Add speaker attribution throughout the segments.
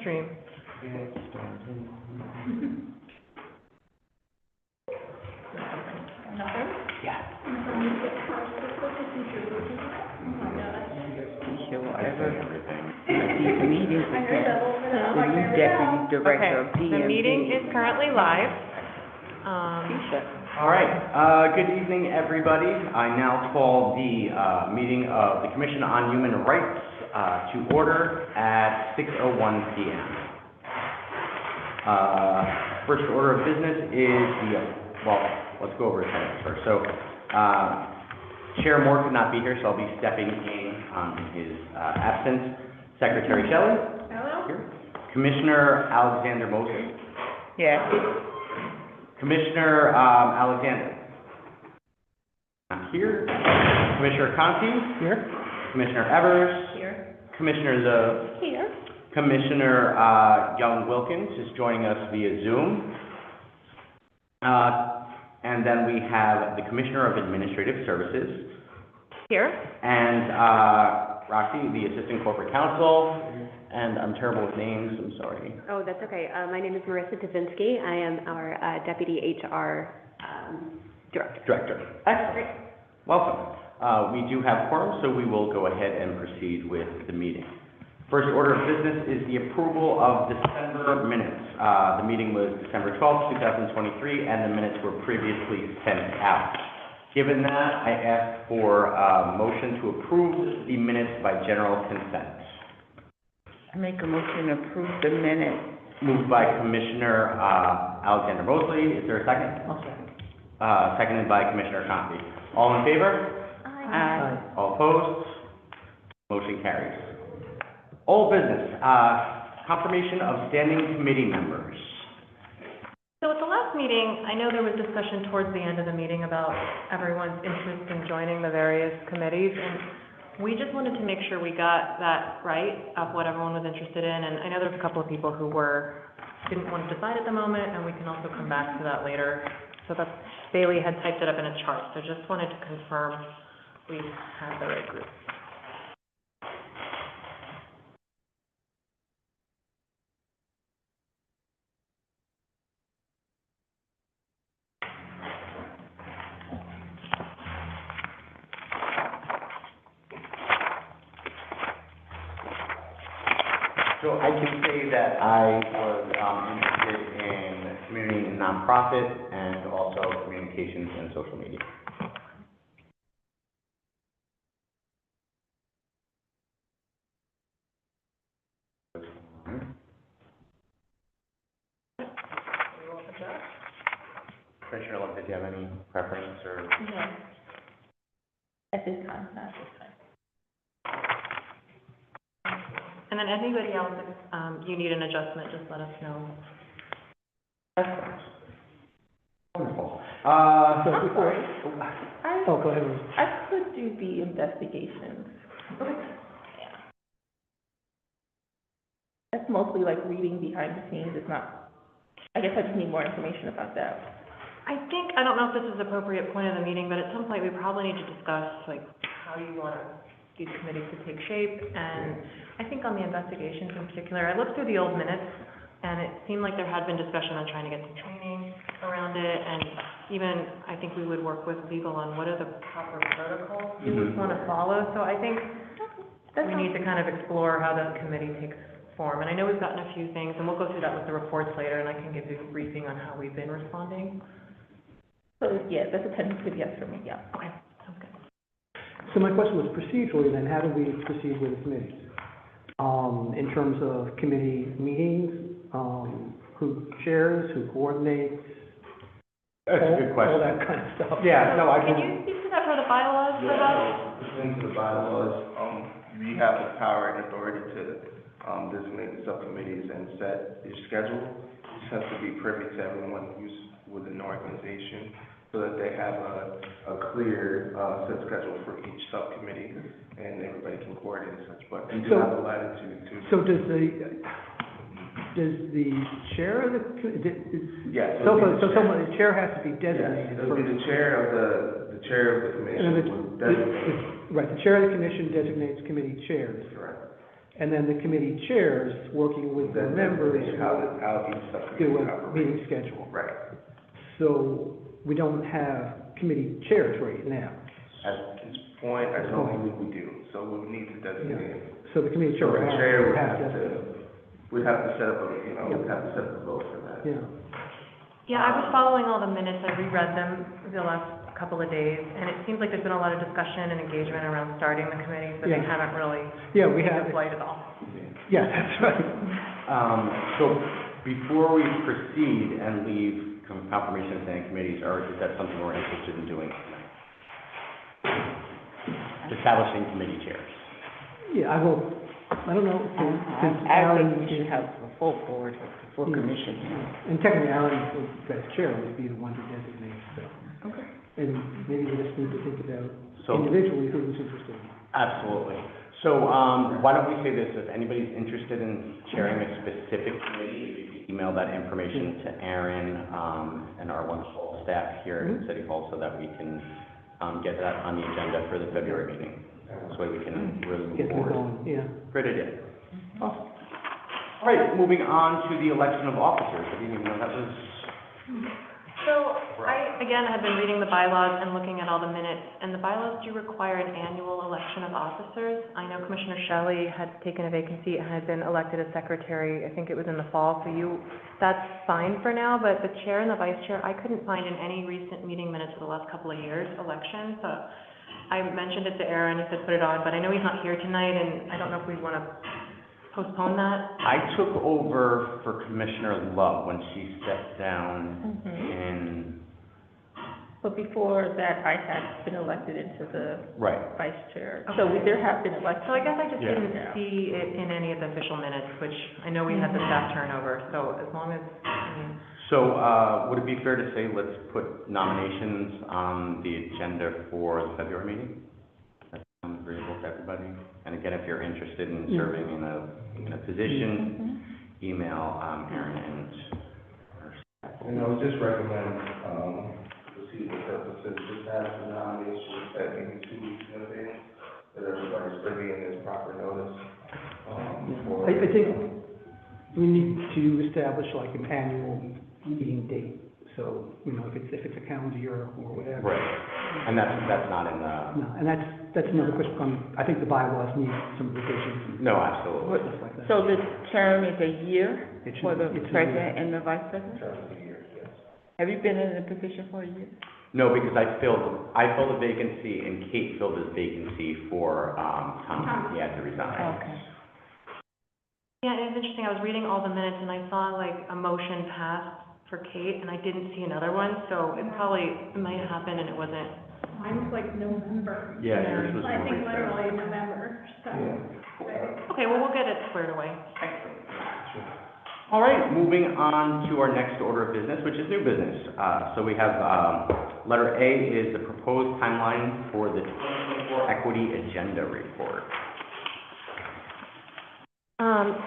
Speaker 1: stream. Nothing?
Speaker 2: Yeah.
Speaker 3: Whatever. These meetings are the new deputy director of DMV.
Speaker 1: The meeting is currently live.
Speaker 2: All right, good evening, everybody. I now call the meeting of the Commission on Human Rights to order at 6:01 p.m. First order of business is let's go over attendance first. So, Chair Moore could not be here, so I'll be stepping in on his absence. Secretary Shelley?
Speaker 1: Hello?
Speaker 2: Here. Commissioner Alexander Mosley?
Speaker 3: Yeah.
Speaker 2: Commissioner Alexander? Not here. Commissioner Conti? Here. Commissioner Evers?
Speaker 1: Here.
Speaker 2: Commissioner Zoe?
Speaker 1: Here.
Speaker 2: Commissioner Young-Wilkins is joining us via Zoom. And then we have the Commissioner of Administrative Services.
Speaker 1: Here.
Speaker 2: And Roxy, the Assistant Corporate Counsel. And I'm terrible with names, I'm sorry.
Speaker 4: Oh, that's okay. My name is Marissa Tavinsky. I am our Deputy HR Director.
Speaker 2: Excellent. Welcome. We do have quorum, so we will go ahead and proceed with the meeting. First order of business is the approval of December minutes. The meeting was December 12th, 2023, and the minutes were previously sent out. Given that, I ask for a motion to approve the minutes by general consent.
Speaker 3: I make a motion to approve the minutes.
Speaker 2: Moved by Commissioner Alexander Mosley. Is there a second?
Speaker 3: I'll second.
Speaker 2: Seconded by Commissioner Conti. All in favor?
Speaker 3: Aye.
Speaker 2: All opposed? Motion carries. Old business, confirmation of standing committee members.
Speaker 1: So at the last meeting, I know there was discussion towards the end of the meeting about everyone's interest in joining the various committees, and we just wanted to make sure we got that right of what everyone was interested in. And I know there's a couple of people who didn't want to decide at the moment, and we can also come back to that later. So that's, Bailey had typed it up in a chart, so just wanted to confirm we had the right group.
Speaker 2: So I can say that I was interested in community and nonprofit and also communications and social media. Commissioner Love, did you have any preference or?
Speaker 1: No.
Speaker 4: At this time, not at this time.
Speaker 1: And then anybody else, if you need an adjustment, just let us know.
Speaker 2: Excellent. Wonderful.
Speaker 5: So before, go ahead.
Speaker 4: I could do the investigations.
Speaker 1: Okay.
Speaker 4: That's mostly like reading behind the scenes. It's not, I guess I just need more information about that.
Speaker 1: I don't know if this is the appropriate point of the meeting, but at some point we probably need to discuss like how you want these committees to take shape. And I think on the investigations in particular, I looked through the old minutes and it seemed like there had been discussion on trying to get some training around it. And even I think we would work with legal on what are the proper protocols you would want to follow. So I think we need to kind of explore how the committee takes form. And I know we've gotten a few things, and we'll go through that with the reports later, and I can give you a briefing on how we've been responding.
Speaker 4: So yeah, that's a tentative yes for me, yeah.
Speaker 1: Okay, sounds good.
Speaker 5: So my question was procedurally then, how do we proceed with the committees? In terms of committee meetings, who chairs, who coordinates?
Speaker 2: That's a good question.
Speaker 5: All that kind of stuff.
Speaker 2: Yeah, no, I
Speaker 1: Can you speak to that for the bylaws for that?
Speaker 6: Into the bylaws, we have the power and authority to designate the subcommittees and set your schedule. You just have to be privy to everyone who's within the organization so that they have a clear set schedule for each subcommittee and everybody can coordinate such. But you do have the latitude to.
Speaker 5: So does the chair of the,
Speaker 6: Yes.
Speaker 5: the chair has to be designated.
Speaker 6: Yes, it'll be the chair of the commission.
Speaker 5: Right, the chair of the commission designates committee chairs.
Speaker 6: Correct.
Speaker 5: And then the committee chairs, working with their members,
Speaker 6: How each
Speaker 5: do
Speaker 6: subcommittee
Speaker 5: a
Speaker 6: operates.
Speaker 5: meeting schedule.
Speaker 6: Right.
Speaker 5: So we don't have committee chairs right now.
Speaker 6: At this point, I don't believe we do, so we would need to designate.
Speaker 5: So the committee
Speaker 6: So
Speaker 5: chair.
Speaker 6: the chair would
Speaker 5: has
Speaker 6: have to, we'd have to set up a, we'd have to set up a vote for that.
Speaker 5: Yeah.
Speaker 1: Yeah, I was following all the minutes, I reread them the last couple of days, and it seems like there's been a lot of discussion and engagement around starting the committee, but they
Speaker 5: Yeah.
Speaker 1: haven't really
Speaker 5: Yeah, we
Speaker 1: taken
Speaker 5: have,
Speaker 1: flight at all.
Speaker 5: yeah, that's right.
Speaker 2: So before we proceed and leave confirmation of standing committees, or is that something we're interested in doing tonight? Establishing committee chairs.
Speaker 5: Yeah, I don't know, since
Speaker 3: I
Speaker 5: Aaron
Speaker 3: think we should have a full board, a full
Speaker 5: Yeah.
Speaker 3: commission.
Speaker 5: and technically Aaron, as chair, would be the one to designate, so.
Speaker 3: Okay.
Speaker 5: And maybe we just need to think about
Speaker 2: So,
Speaker 5: individually who's interested.
Speaker 2: absolutely. So, why don't we say this, if anybody's interested in chairing a specific committee, if you could email that information to Aaron, and our wonderful staff here at City Hall, so that we can, get that on the agenda for the February meeting. This way we can really move
Speaker 5: Get them
Speaker 2: forward.
Speaker 5: going, yeah.
Speaker 2: Great idea. Awesome. All right, moving on to the election of officers. I didn't even know that was,
Speaker 1: So, I had been reading the bylaws and looking at all the minutes, and the bylaws do require an annual election of officers. I know Commissioner Shelley had taken a vacancy and had been elected as secretary, I think it was in the fall, so that's fine for now, but the chair and the vice chair, I couldn't find in any recent meeting minutes for the last couple of years, election, so I mentioned it to Aaron, he said put it on, but I know he's not here tonight, and I don't know if we wanna postpone that.
Speaker 2: I took over for Commissioner Love when she stepped down
Speaker 4: Mhm.
Speaker 2: in,
Speaker 4: But before that, I had been elected into the
Speaker 2: right.
Speaker 4: vice chair. So there have been
Speaker 1: So
Speaker 4: elections.
Speaker 1: I guess I just
Speaker 2: Yeah.
Speaker 1: didn't see it in any of the official minutes, which I know we had the staff turnover, so as long as, I mean,
Speaker 2: So, would it be fair to say let's put nominations on the agenda for the February meeting? That sounds agreeable to everybody? And again, if you're interested in
Speaker 5: Yeah.
Speaker 2: serving in a position, email, Aaron and her staff.
Speaker 6: And I would just recommend, procedural purposes, just have the nomination set maybe 2 weeks in advance, that everybody's privy and there's proper notice, for.
Speaker 5: I think we need to establish like an annual meeting date, so, if it's a calendar year or whatever.
Speaker 2: Right, and that's not in the,
Speaker 5: No, and that's another question, I think the bylaws need some revisions
Speaker 2: no, absolutely.
Speaker 5: and stuff like that.
Speaker 3: So the term is a year
Speaker 5: It should-
Speaker 3: for the
Speaker 5: it's a year.
Speaker 3: president and the vice president?
Speaker 6: Terms of the year, yes.
Speaker 3: Have you been in the position for a year?
Speaker 2: No, because I filled a vacancy and Kate filled his vacancy for, Tom, he had to resign.
Speaker 3: Okay.
Speaker 1: yeah, and it's interesting, I was reading all the minutes and I saw like a motion passed for Kate, and I didn't see another one, so it might have happened and it wasn't.
Speaker 7: Mine's like November.
Speaker 2: Yeah, yours was
Speaker 7: I
Speaker 2: more
Speaker 7: think
Speaker 2: recent.
Speaker 7: literally November, so.
Speaker 1: Okay, well, we'll get it squared away.
Speaker 2: All right, moving on to our next order of business, which is new business. So we have, letter A is the proposed timeline for the 2024 Equity Agenda Report.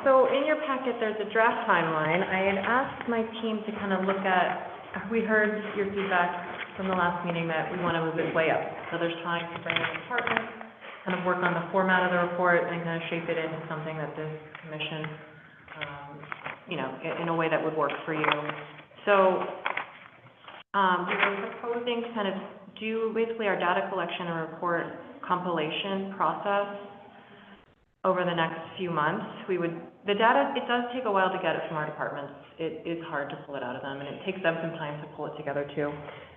Speaker 1: So in your packet, there's a draft timeline. I had asked my team to kind of look at, we heard your feedback from the last meeting that we want to move it way up. So there's time to bring in departments, kind of work on the format of the report and kind of shape it into something that this commission, in a way that would work for you. So, we were proposing to kind of do basically our data collection and report compilation process over the next few months. The data, it does take a while to get it from our departments. It is hard to pull it out of them, and it takes them some time to pull it together too.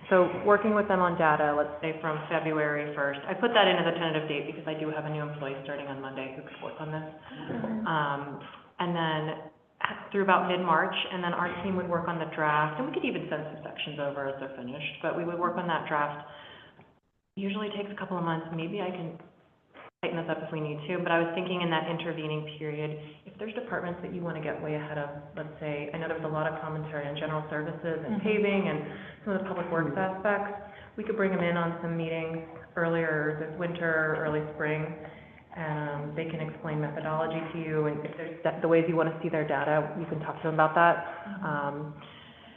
Speaker 1: So working with them on data, let's say from February 1st, I put that into the tentative date because I do have a new employee starting on Monday who could work on this. And then through about mid-March, and then our team would work on the draft, and we could even send some sections over as they're finished, but we would work on that draft. Usually takes a couple of months, maybe I can tighten this up if we need to, but I was thinking in that intervening period, if there's departments that you want to get way ahead of, let's say, I know there was a lot of commentary on general services and paving and some of the public works aspects, we could bring them in on some meetings earlier this winter, early spring, and they can explain methodology to you, and if there's the ways you want to see their data, you can talk to them about that.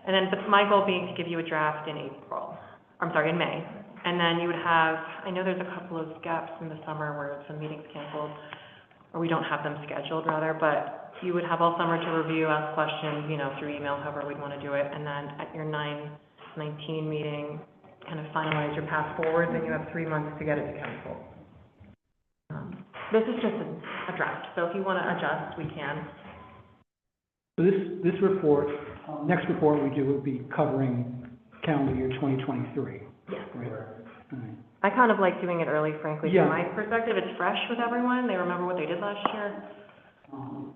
Speaker 1: And then my goal being to give you a draft in May. And then you would have, I know there's a couple of gaps in the summer where some meetings canceled. or we don't have them scheduled rather, but you would have all summer to review, ask questions, you know, through email, however we'd want to do it, and then at your 9/19 meeting, kind of finalize your path forward, then you have 3 months to get it to council. This is just a draft, so if you want to adjust, we can.
Speaker 5: So this report, next report we do will be covering calendar year 2023.
Speaker 1: Yes.
Speaker 5: Right? All right.
Speaker 1: I kind of like doing it early, frankly,
Speaker 5: Yeah.
Speaker 1: from my perspective. It's fresh with everyone. They remember what they did last year.
Speaker 5: I'm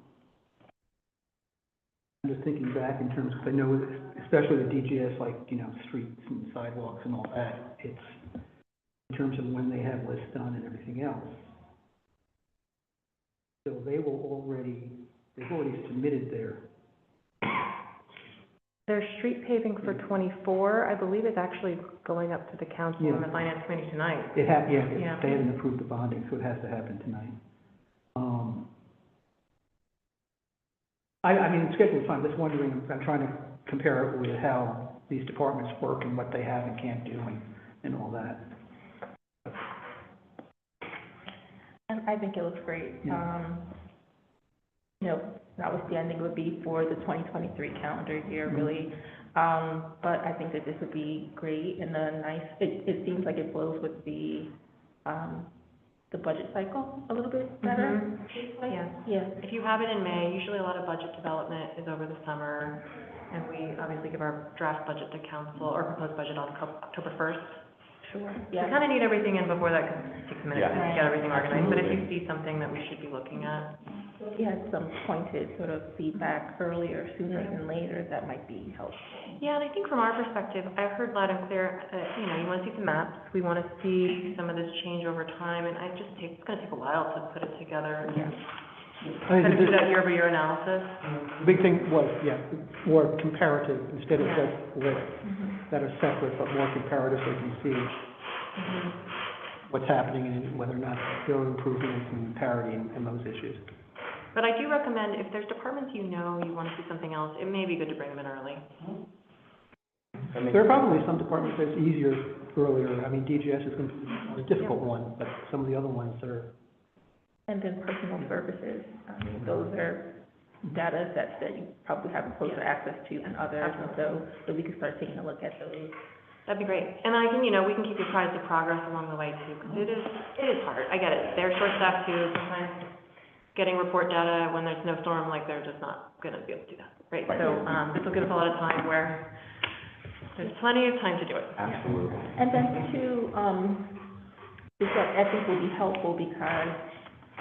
Speaker 5: just thinking back in terms, because I know, especially the DGS, like, you know, streets and sidewalks and all that, it's in terms of when they have lists done and everything else. So they've already submitted
Speaker 1: Their street paving for '24, I believe, is actually going up to the council and the
Speaker 5: Yeah.
Speaker 1: finance committee tonight.
Speaker 5: they
Speaker 1: Yeah.
Speaker 5: hadn't approved the bonding, so it has to happen tonight. I mean, the schedule's fine, just wondering, I'm trying to compare it with how these departments work and what they have and can't do and all that.
Speaker 4: And I think it looks great.
Speaker 5: Yeah.
Speaker 4: You know, notwithstanding would be for the 2023 calendar year, really. But I think that this would be great and a nice, it seems like it flows with the budget cycle a little bit better.
Speaker 1: Yeah.
Speaker 4: Yeah.
Speaker 1: If you have it in May, usually a lot of budget development is over the summer, and we obviously give our draft budget to council, or proposed budget on October 1st.
Speaker 4: Sure.
Speaker 1: We
Speaker 4: Yeah.
Speaker 1: kind of need everything in before that, because it takes a minute
Speaker 2: Yeah.
Speaker 1: to get everything organized. But if you
Speaker 2: Absolutely.
Speaker 1: see something that we should be looking at,
Speaker 4: If you had some pointed sort of feedback earlier, sooner than later, that might be helpful.
Speaker 1: yeah, and I think from our perspective, I've heard loud and clear that, you know, you want to see some maps, we want to see some of this change over time, and it's going to take a while to put it together.
Speaker 4: Yeah.
Speaker 5: I
Speaker 1: Kind
Speaker 5: think
Speaker 1: of do
Speaker 5: the
Speaker 1: that year-over-year analysis.
Speaker 5: big thing was, yeah, more comparative, instead of
Speaker 1: Yeah.
Speaker 5: just lists that are separate, but more comparative, so you can see what's happening and whether or not there are improvements and parity in those issues.
Speaker 1: But I do recommend, if there's departments you know you want to see something else, it may be good to bring them in early.
Speaker 5: There are probably some departments that's easier earlier. I mean, DGS is going to be a difficult one, but some of the other ones are,
Speaker 4: And then personal services, I mean, those are data sets that you probably have closer access to than others, and so we can start taking a look at those.
Speaker 1: That'd be great. And I can, you know, we can keep you apprised of progress along the way too, because it is hard. I get it. They're short-staffed too. Sometimes getting report data when there's no storm, like, they're just not gonna be able to do that, right? So, this will give us a lot of time where there's plenty of time to do it.
Speaker 2: Absolutely.
Speaker 4: And then too, this I think will be helpful because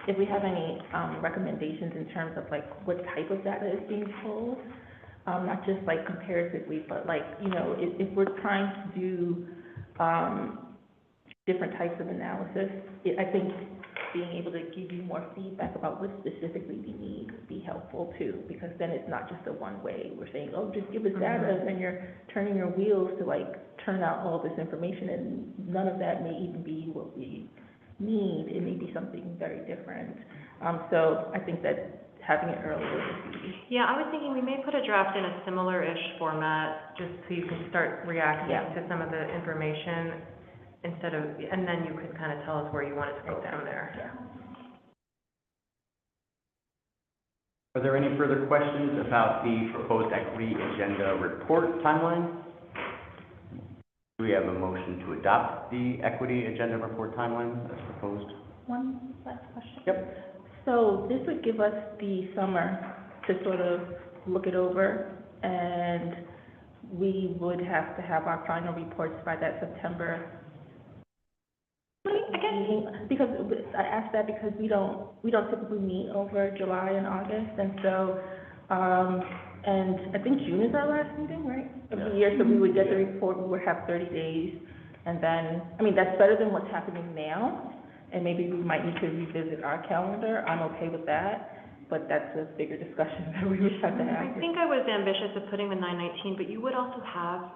Speaker 4: if we have any, recommendations in terms of like what type of data is being pulled, not just like comparatively, but like, you know, if we're trying to do, different types of analysis, I think being able to give you more feedback about what specifically we need would be helpful too, because then it's not just a one way. We're saying, oh, just give us data, and then you're turning your wheels to like turn out all this information, and none of that may even be what we need. It may be something very different. So I think that having it earlier would be,
Speaker 1: Yeah, I was thinking we may put a draft in a similar-ish format, just so you can start reacting
Speaker 4: Yeah.
Speaker 1: to some of the information instead of, and then you could kind of tell us where you want it to go from there.
Speaker 4: yeah.
Speaker 2: Are there any further questions about the proposed equity agenda report timeline? Do we have a motion to adopt the equity agenda report timeline as proposed?
Speaker 4: One last question.
Speaker 2: Yep.
Speaker 4: So this would give us the summer to sort of look it over, and we would have to have our final reports by that September meeting. Because I asked that because we don't typically meet over July and August, and so, and I think June is our last meeting, right, of the year, so we would get the report, we would have 30 days, and then, I mean, that's better than what's happening now, and maybe we might need to revisit our calendar. I'm okay with that, but that's a bigger discussion that we would have to have.
Speaker 1: I think I was ambitious of putting the 9/19, but you would also have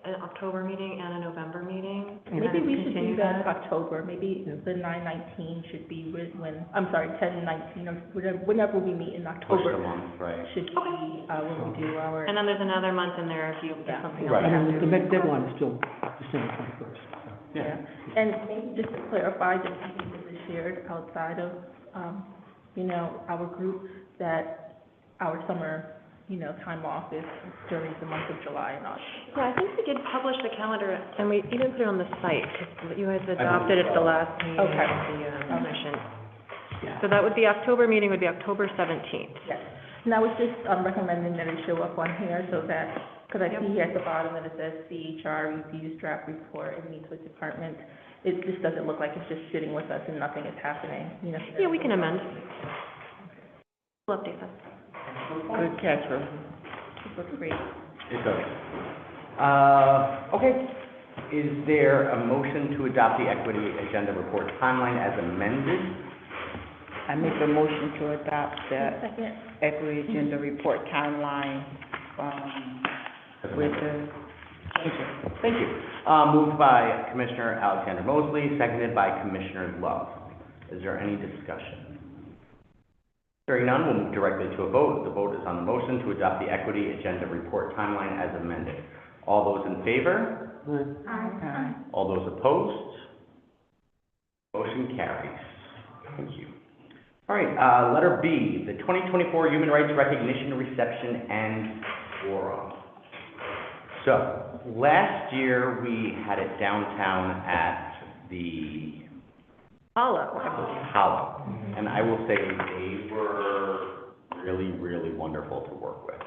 Speaker 1: an October meeting and a November meeting. and
Speaker 4: Maybe
Speaker 1: then
Speaker 4: we should do
Speaker 1: continue
Speaker 4: that October, maybe the 9/19 should be when, I'm sorry, 10/19, or whenever we meet in
Speaker 2: Push the
Speaker 4: October,
Speaker 2: month, right?
Speaker 4: should be, when we do our,
Speaker 1: And then there's another month in there if you,
Speaker 4: Yeah.
Speaker 1: if something else.
Speaker 2: Right.
Speaker 5: I mean, the deadline is still December 21st, so.
Speaker 4: yeah. And maybe just to clarify, just something that is shared outside of, you know, our groups that our summer, you know, time off is during the month of July and August.
Speaker 1: Yeah, I think we did publish the calendar, and we even put it on the site, because you guys adopted it at the last meeting of
Speaker 4: Okay.
Speaker 1: the commission.
Speaker 5: Yeah.
Speaker 1: So that would be, October meeting would be October 17th.
Speaker 4: Yes. And I was just recommending that it show up on here so that, because I
Speaker 1: Yep.
Speaker 4: see here at the bottom that it says CHR reviews draft report and meets with department. It just doesn't look like it's just sitting with us and nothing is happening, you know.
Speaker 1: Yeah, we can amend. We'll update that.
Speaker 3: Good catch, Rosie.
Speaker 4: It looks great.
Speaker 2: It does. Okay. Is there a motion to adopt the equity agenda report timeline as amended?
Speaker 3: I make a motion to adopt the
Speaker 4: Second.
Speaker 3: equity agenda report timeline,
Speaker 2: As
Speaker 3: with
Speaker 2: amended.
Speaker 3: the changes.
Speaker 2: Thank you. Moved by Commissioner Alexander Mosley, seconded by Commissioner Love. Is there any discussion? Hearing none, we'll move directly to a vote. The vote is on the motion to adopt the equity agenda report timeline as amended. All those in favor?
Speaker 3: Aye.
Speaker 2: All those opposed? Motion carries. Thank you. All right, letter B, the 2024 Human Rights Recognition Reception and Forum. So, last year, we had it downtown at the
Speaker 1: Hollow.
Speaker 2: Hollow. And I will say they were really, really wonderful to work with.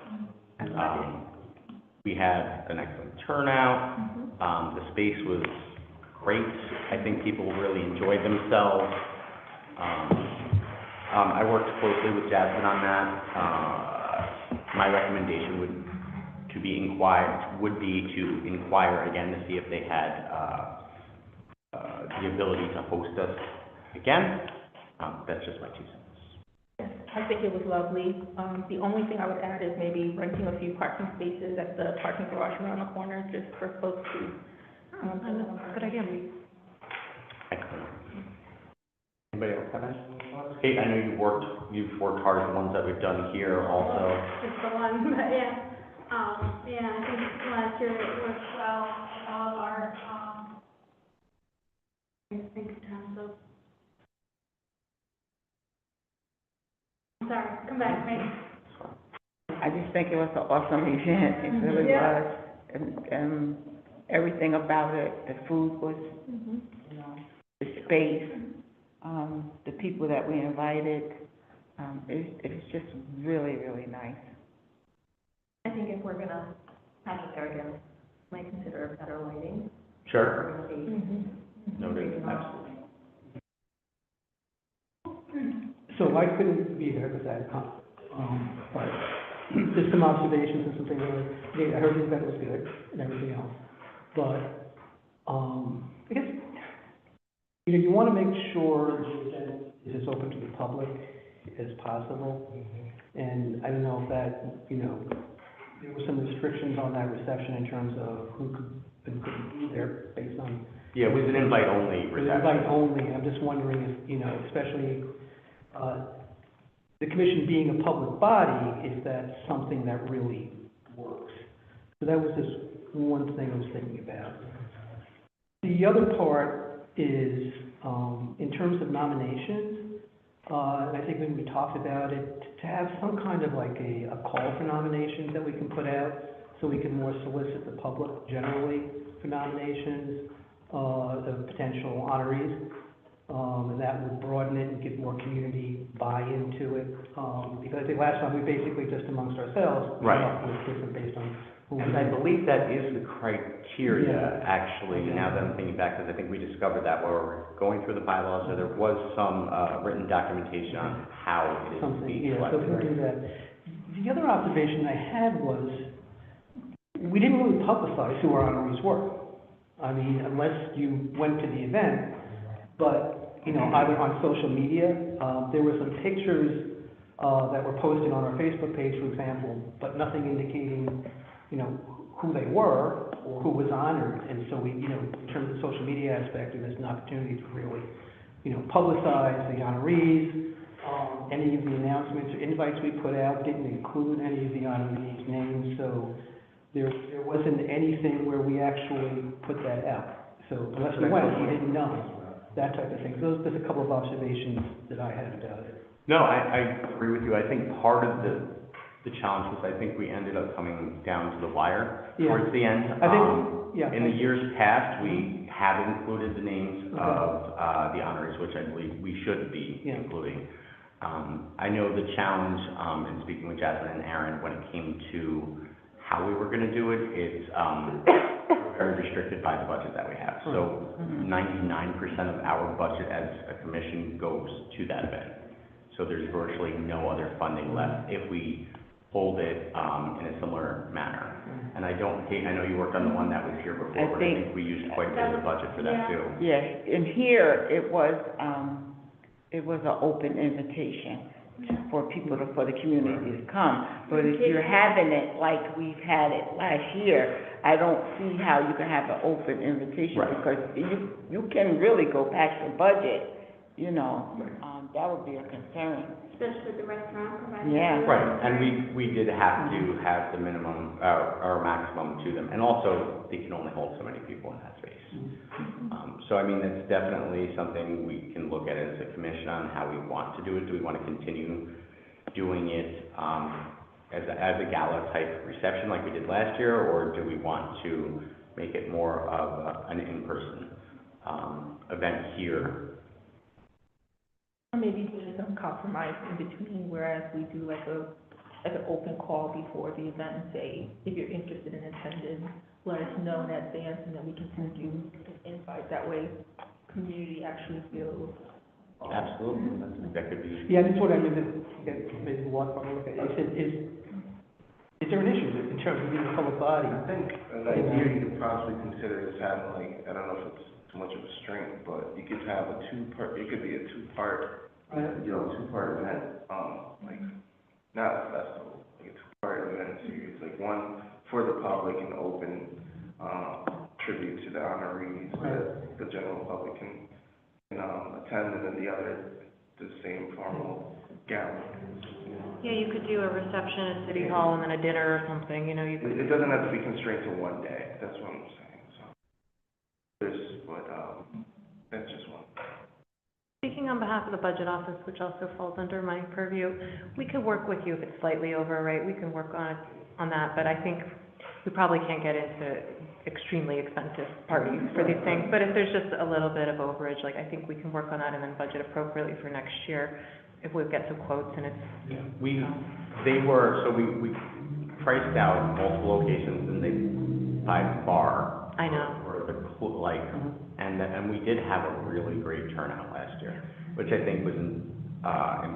Speaker 2: We had an excellent turnout. The space was great. I think people really enjoyed themselves. I worked closely with Jasmine on that. My recommendation would be to inquire again to see if they had the ability to host us again. That's just my 2 cents.
Speaker 4: Yes, I think it was lovely. The only thing I would add is maybe renting a few parking spaces at the parking garage around the corner, just for folks to,
Speaker 1: Good idea.
Speaker 2: Excellent. Anybody else have any thoughts? Kate, I know you've worked hard at the ones that we've done here also.
Speaker 7: Just the one, but yeah. Yeah, I think last year it worked well, all of our, I think in terms of. Sorry, come back, maybe.
Speaker 3: I just think it was an awesome event, it really
Speaker 7: Yeah.
Speaker 3: was. And everything about it, the food was, you know, the space, the people that we invited, it was just really, really nice.
Speaker 1: I think if we're gonna have it there again, might consider better lighting.
Speaker 2: Sure.
Speaker 1: Organization.
Speaker 2: Noted, absolutely.
Speaker 5: So I couldn't be there because I had but just some observations and some things that I heard the event was good and everything else. But, I guess, you know, you want to make sure the event is as open to the public as possible. And I don't know if that, you know, there were some restrictions on that reception in terms of who could and couldn't be there based on.
Speaker 2: Yeah, it was an invite-only
Speaker 5: It was
Speaker 2: reception.
Speaker 5: invite only. I'm just wondering if, you know, especially, the commission being a public body, is that something that really works? So that was just one thing I was thinking about. The other part is, in terms of nominations, and I think when we talked about it, to have some kind of like a call for nominations that we can put out, so we can more solicit the public generally for nominations, of potential honorees. And that would broaden it and give more community buy-in to it. Because I think last time, we basically just amongst ourselves.
Speaker 2: Right.
Speaker 5: Came up with different based on who was
Speaker 2: And I
Speaker 5: in.
Speaker 2: believe that is the criteria,
Speaker 5: Yeah.
Speaker 2: actually, now that I'm thinking back, because I think we discovered that while we were going through the bylaws, so there was some written documentation on how it is to
Speaker 5: Something,
Speaker 2: be
Speaker 5: yeah, so we
Speaker 2: selected.
Speaker 5: can do that. The other observation I had was, we didn't really publicize who our honorees were. I mean, unless you went to the event, but, you know, either on social media, there were some pictures, that were posted on our Facebook page, for example, but nothing indicating, you know, who they were or who was honored. And so we, you know, in terms of social media aspect, there's an opportunity to really, you know, publicize the honorees. Any of the announcements or invites we put out didn't include any of the honorees' names, so there wasn't anything where we actually put that out. So unless we went, we didn't know, that type of thing. So there's a couple of observations that I had about it.
Speaker 2: No, I agree with you. I think part of the challenge was I think we ended up coming down to the wire
Speaker 5: Yeah.
Speaker 2: towards the end.
Speaker 5: I think, yeah.
Speaker 2: In the years past, we have included the names
Speaker 5: Okay.
Speaker 2: of, the honorees, which I believe we should be
Speaker 5: Yeah.
Speaker 2: including. I know the challenge, in speaking with Jasmine and Aaron, when it came to how we were gonna do it, it's, we're very restricted by the budget that we have. So 99% of our budget as a commission goes to that event. So there's virtually no other funding left if we hold it, in a similar manner. And I know you worked on the one that was here before,
Speaker 3: I
Speaker 2: but I
Speaker 3: think-
Speaker 2: think we used quite a bit of the budget for that too.
Speaker 3: Yes, and here, it was an open invitation for people for the community to come. But if you're having it like we've had it last year, I don't see how you can have an open invitation,
Speaker 2: Right.
Speaker 3: because you can really go past your budget, you know, that would be a concern.
Speaker 7: Especially the restaurant providing.
Speaker 3: Yeah.
Speaker 7: food.
Speaker 2: Right, and we did have to have the minimum, or maximum to them, and also, they can only hold so many people in that space. So I mean, it's definitely something we can look at as a commission on how we want to do it. Do we want to continue doing it, as a gala type reception like we did last year, or do we want to make it more of an in-person, event here?
Speaker 4: Or maybe do some compromise in between, whereas we do like an open call before the event and say, if you're interested in attending, let us know in advance, and then we can send you an invite. That way, community actually feels.
Speaker 2: Absolutely, that could be.
Speaker 5: Yeah, that's what I meant, maybe one from look at, is there an issue in terms of being a public body?
Speaker 6: I think an idea you could possibly consider is having like, I don't know if it's too much of a strength, but you could have it could be a two-part, two-part event, like, not a festival, like a two-part event series, like one for the public and open, tribute to the honorees, that the general public can attend, and then the other, the same formal gala.
Speaker 1: Yeah, you could do a reception at City Hall and then a dinner or something, you know, you could.
Speaker 6: It doesn't have to be constrained to one day, that's what I'm saying, so. That's just one.
Speaker 1: Speaking on behalf of the budget office, which also falls under my purview, we could work with you if it's slightly over, right? We can work on that, but I think we probably can't get into extremely expensive parties for these things. But if there's just a little bit of overage, like, I think we can work on that and then budget appropriately for next year if we get some quotes and it's.
Speaker 2: We priced out multiple locations, and they, by far,
Speaker 1: I know.
Speaker 2: were and we did have a really great turnout last year, which I think was in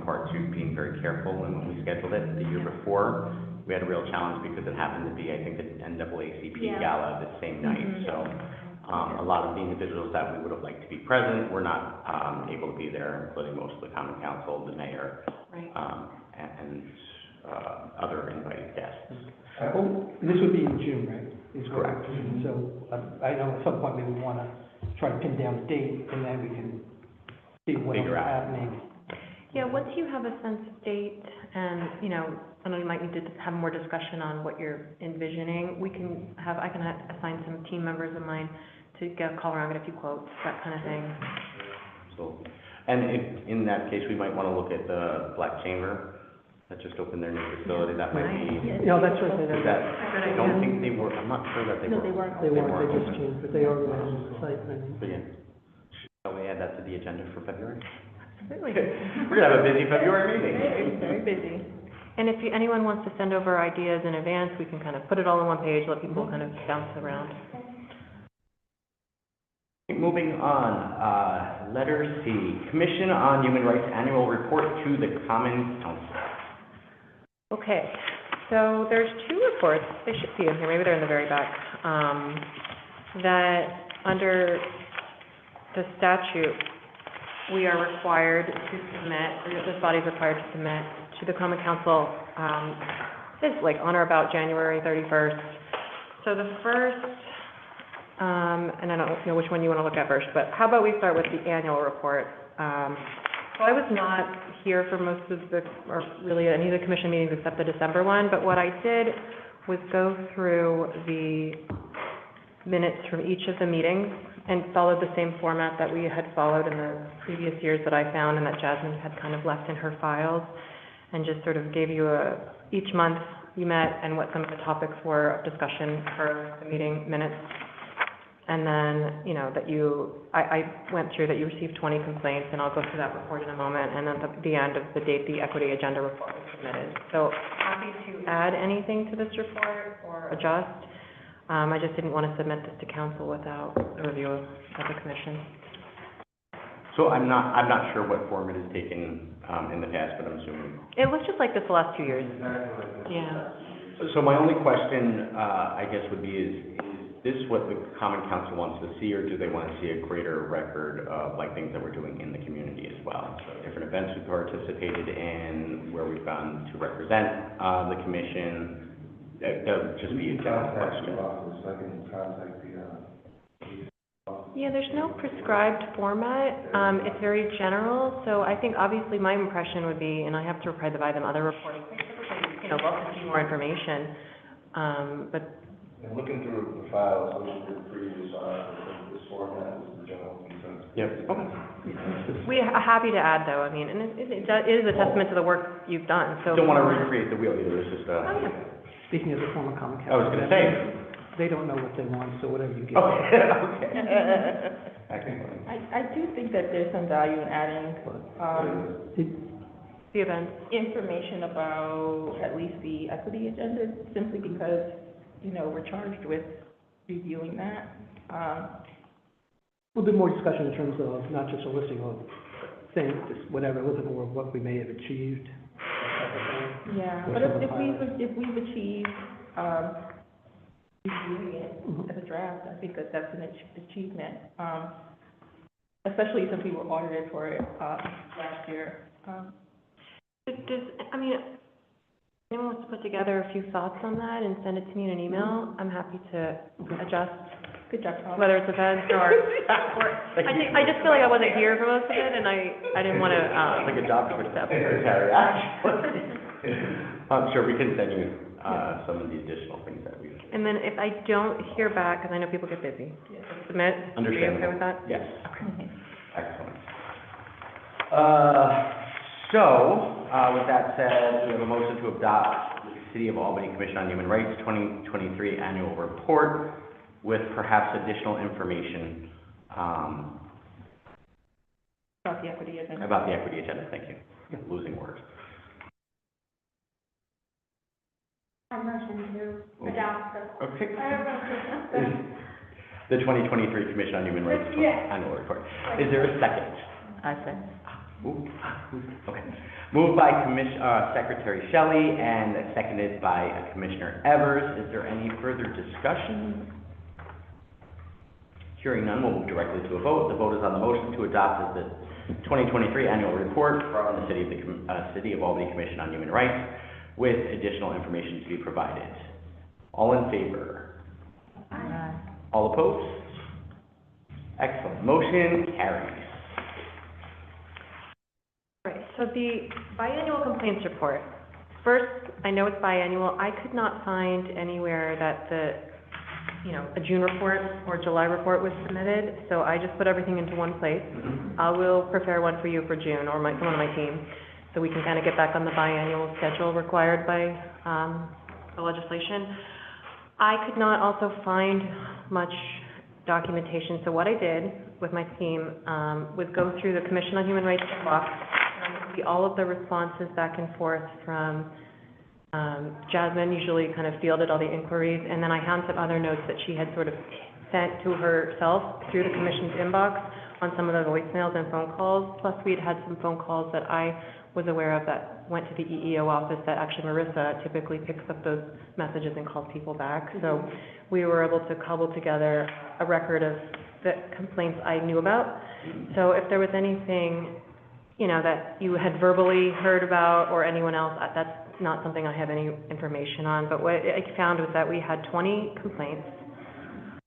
Speaker 2: part to being very careful when we scheduled it. The year before, we had a real challenge because it happened to be, I think, the NAACP
Speaker 7: Yeah.
Speaker 2: gala the same night, so, a lot of the individuals that we would have liked to be present were not, able to be there, including most of the common council, the mayor,
Speaker 1: Right.
Speaker 2: and other invited guests.
Speaker 5: Oh, this would be in June, right? Is what-
Speaker 2: Correct.
Speaker 5: So, I know at some point maybe we wanna try to pin down the date, and then we can see what else is
Speaker 2: Figure out.
Speaker 5: happening.
Speaker 1: Yeah, once you have a sense of date and, you know, I know you might need to have more discussion on what you're envisioning, I can assign some team members of mine to call around, get a few quotes, that kind of thing.
Speaker 2: So, and in that case, we might wanna look at the Black Chamber that just opened their new facility. That might be,
Speaker 4: Yeah.
Speaker 5: No, that's right,
Speaker 2: is that, I don't think they were, I'm not sure that they were.
Speaker 4: No, they weren't.
Speaker 5: they weren't, they just
Speaker 2: open.
Speaker 5: changed, but they are going to the site, and
Speaker 2: So, yeah. Shall we add that to the agenda for February?
Speaker 1: Absolutely.
Speaker 2: We're gonna have a busy February meeting.
Speaker 4: Very busy.
Speaker 1: And if anyone wants to send over ideas in advance, we can kind of put it all on one page, let people kind of bounce around.
Speaker 2: Moving on, letter C, Commission on Human Rights Annual Report to the Common Council.
Speaker 1: Okay, so there's two reports, they should be in here, maybe they're in the very back, that under the statute, we are required to submit, or this body is required to submit to the Common Council, it's like on or about January 31st. So the first, and I don't know which one you want to look at first, but how about we start with the annual report? So I was not here for most of or really any of the commission meetings except the December one, but what I did was go through the minutes from each of the meetings, and followed the same format that we had followed in the previous years that I found and that Jasmine had kind of left in her files, and just sort of gave you each month you met and what some of the topics were of discussion for the meeting minutes. And then, you know, that I went through that you received 20 complaints, and I'll go through that report in a moment, and then at the end of the date, the equity agenda report was submitted. So happy to add anything to this report or adjust. I just didn't want to submit this to council without a review of the commission.
Speaker 2: So I'm not sure what form it has taken, in the past, but I'm assuming.
Speaker 1: It was just like this the last 2 years. Yeah.
Speaker 2: So my only question, I guess, would be is this what the common council wants to see, or do they want to see a greater record of, like, things that we're doing in the community as well? So different events we've participated in, where we've gone to represent, the commission, that would just be a general question.
Speaker 1: Yeah, there's no prescribed format. It's very general, so I think obviously my impression would be, and I have to provide them other reporting, you know, love to see more information. But
Speaker 6: And looking through the files, looking through the previous, this format is the general consensus.
Speaker 2: Yep, okay.
Speaker 1: we are happy to add though, I mean, and it is a testament to the work you've done, so.
Speaker 2: Don't want to recreate the wheel either, it's just,
Speaker 1: Oh, yeah.
Speaker 5: Speaking as a former common
Speaker 2: I was
Speaker 5: council.
Speaker 2: gonna say.
Speaker 5: They don't know what they want, so whatever you give.
Speaker 2: Okay, okay. Excellent.
Speaker 4: I do think that there's some value in adding,
Speaker 1: The events.
Speaker 4: information about at least the equity agenda, simply because, you know, we're charged with reviewing that.
Speaker 5: A little bit more discussion in terms of not just a listing of things, just whatever, a little bit more of what we may have achieved.
Speaker 4: Yeah,
Speaker 5: Or
Speaker 4: but
Speaker 5: some of the
Speaker 4: if we've achieved, reviewing it as a draft, I think that that's an achievement. Especially since we were audited for it, last year.
Speaker 1: I mean, anyone wants to put together a few thoughts on that and send it to me in an email, I'm happy to adjust,
Speaker 4: Good job, Tom.
Speaker 1: whether it's events or, I just feel like I wasn't here for most of it, and I didn't want to,
Speaker 2: Like a job for secretary, actually. I'm sure we can send you, some of the additional things that we've.
Speaker 1: and then if I don't hear back, because I know people get busy, submit. Are you okay with that?
Speaker 2: Yes.
Speaker 1: Okay.
Speaker 2: Excellent. With that said, we have a motion to adopt the City of Albany Commission on Human Rights 2023 Annual Report with perhaps additional information,
Speaker 4: About the equity agenda.
Speaker 2: about the equity agenda. Thank you. Losing words.
Speaker 7: I motion to adopt the.
Speaker 2: Okay.
Speaker 7: I don't know.
Speaker 2: The 2023 Commission on Human Rights
Speaker 7: Yeah.
Speaker 2: Annual Report. Is there a second?
Speaker 3: I say.
Speaker 2: Okay. Moved by Secretary Shelley and seconded by Commissioner Evers. Is there any further discussion? Hearing none, we'll move directly to a vote. The vote is on the motion to adopt the 2023 Annual Report from the City of Albany Commission on Human Rights with additional information to be provided. All in favor? All opposed? Excellent. Motion carries.
Speaker 1: Right, so the biannual complaints report, first, I know it's biannual, I could not find anywhere that a June report or July report was submitted, so I just put everything into one place. I will prepare one for you for June, or someone on my team, so we can kind of get back on the biannual schedule required by, the legislation. I could not also find much documentation, so what I did with my team, was go through the Commission on Human Rights inbox, see all of the responses back and forth from, Jasmine usually kind of fielded all the inquiries, and then I had some other notes that she had sort of sent to herself through the Commission's inbox on some of the voicemails and phone calls, plus we'd had some phone calls that I was aware of that went to the EEO office that actually Marissa typically picks up those messages and calls people back. So we were able to cobble together a record of the complaints I knew about. So if there was anything, that you had verbally heard about or anyone else, that's not something I have any information on. But what I found was that we had 20 complaints.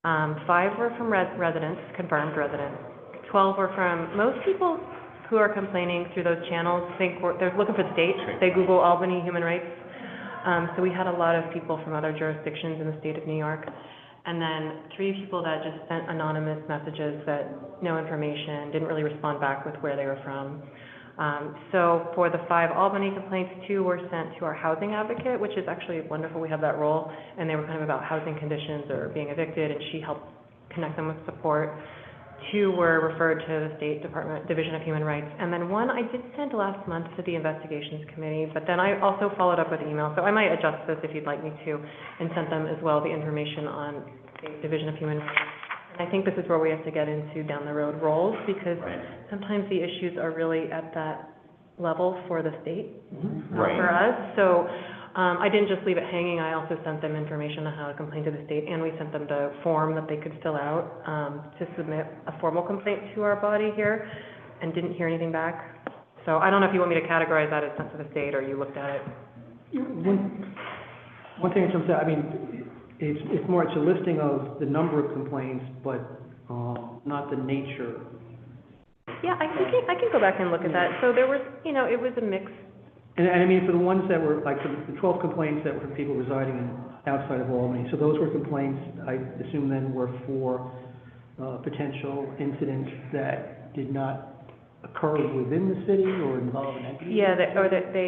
Speaker 1: 5 were from residents, confirmed residents. 12 were from, most people who are complaining through those channels they're looking for the date. They Google Albany Human Rights. So we had a lot of people from other jurisdictions in the state of New York. and then 3 people that just sent anonymous messages that no information, didn't really respond back with where they were from. So for the 5 Albany complaints, 2 were sent to our housing advocate, which is actually wonderful, we have that role, and they were kind of about housing conditions or being evicted, and she helped connect them with support. 2 were referred to the State Department, Division of Human Rights, and then 1 I did send last month to the Investigations Committee, but then I also followed up with email, so I might adjust this if you'd like me to, and sent them as well the information on the Division of Human Rights. And I think this is where we have to get into down the road roles, because
Speaker 2: Right.
Speaker 1: sometimes the issues are really at that level for the state, not
Speaker 2: Right.
Speaker 1: for us. So, I didn't just leave it hanging, I also sent them information on how to complain to the state, and we sent them the form that they could fill out, to submit a formal complaint to our body here, and didn't hear anything back. So I don't know if you want me to categorize that as sent to the state, or you looked at it.
Speaker 5: One thing that jumps out, I mean, it's more, it's a listing of the number of complaints, but, not the nature.
Speaker 1: Yeah, I can go back and look at that. So there was, you know, it was a mix.
Speaker 5: And I mean, for the ones that were, like, the 12 complaints that were from people residing outside of Albany, so those were complaints, I assume then, were for, potential incidents that did not occur within the city or involve an entity?
Speaker 1: Yeah,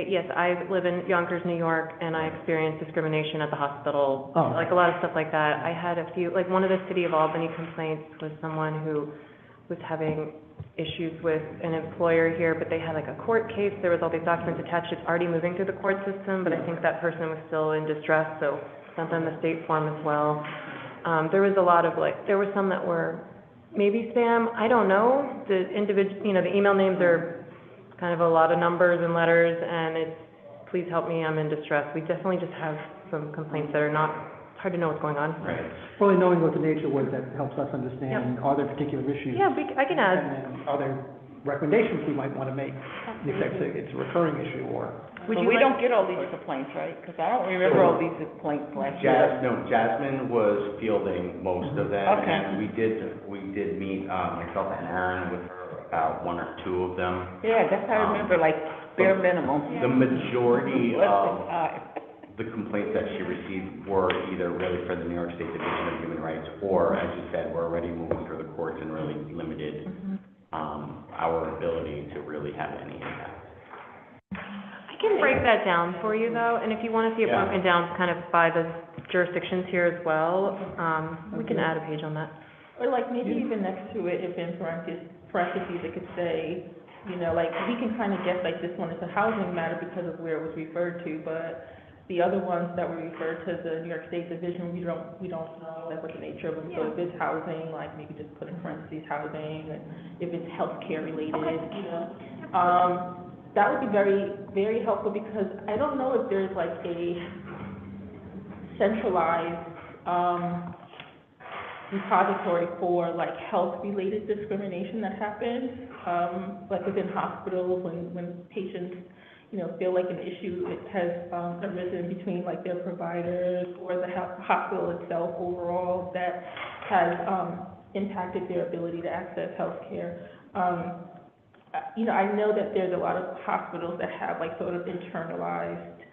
Speaker 1: yes, I live in Yonkers, New York, and I experienced discrimination at the hospital.
Speaker 5: Oh.
Speaker 1: Like a lot of stuff like that. I had a few, like one of the City of Albany complaints was someone who was having issues with an employer here, but they had like a court case, there was all these documents attached, it's already moving through the court system, but I think that person was still in distress, so sent them the state form as well. There was a lot of like, there were some that were maybe spam, I don't know, the the email names are kind of a lot of numbers and letters, and it's, please help me, I'm in distress. We definitely just have some complaints that are not, it's hard to know what's going on.
Speaker 2: Right.
Speaker 5: Probably knowing what the nature was, that helps us understand, are there particular issues?
Speaker 1: Yeah, I can add.
Speaker 5: And then are there recommendations we might want to make, if it's a recurring issue, or?
Speaker 1: Would
Speaker 3: But
Speaker 1: you
Speaker 3: we
Speaker 1: like-
Speaker 3: don't get all these complaints, right? Because I don't remember all these complaints last year.
Speaker 2: Jasmine was fielding most of them.
Speaker 3: Okay.
Speaker 2: And we did meet, myself and Aaron with her about 1 or 2 of them.
Speaker 3: Yeah, that's how I remember, like, bare minimum.
Speaker 2: The majority
Speaker 3: Less
Speaker 2: of
Speaker 3: than 5.
Speaker 2: the complaints that she received were either really for the New York State Division of Human Rights, or, as you said, were already moving through the courts and really limited, our ability to really have any impact.
Speaker 1: I can break that down for you though, and if you want to see it
Speaker 2: Yeah.
Speaker 1: broken down kind of by the jurisdictions here as well, we can add a page on that.
Speaker 4: Or like maybe even next to it, if in parentheses, it could say, you know, like, we can kind of guess like this one is a housing matter because of where it was referred to, but the other ones that were referred to the New York State Division, we don't know like what the nature of them. So if it's housing, like maybe just put in parentheses housing, and if it's healthcare related, you know. That would be very, very helpful, because I don't know if there's like a centralized, repository for like health-related discrimination that happens, like within hospitals, when patients, you know, feel like an issue has arisen between like their providers or the hospital itself overall that has impacted their ability to access healthcare. You know, I know that there's a lot of hospitals that have like sort of internalized,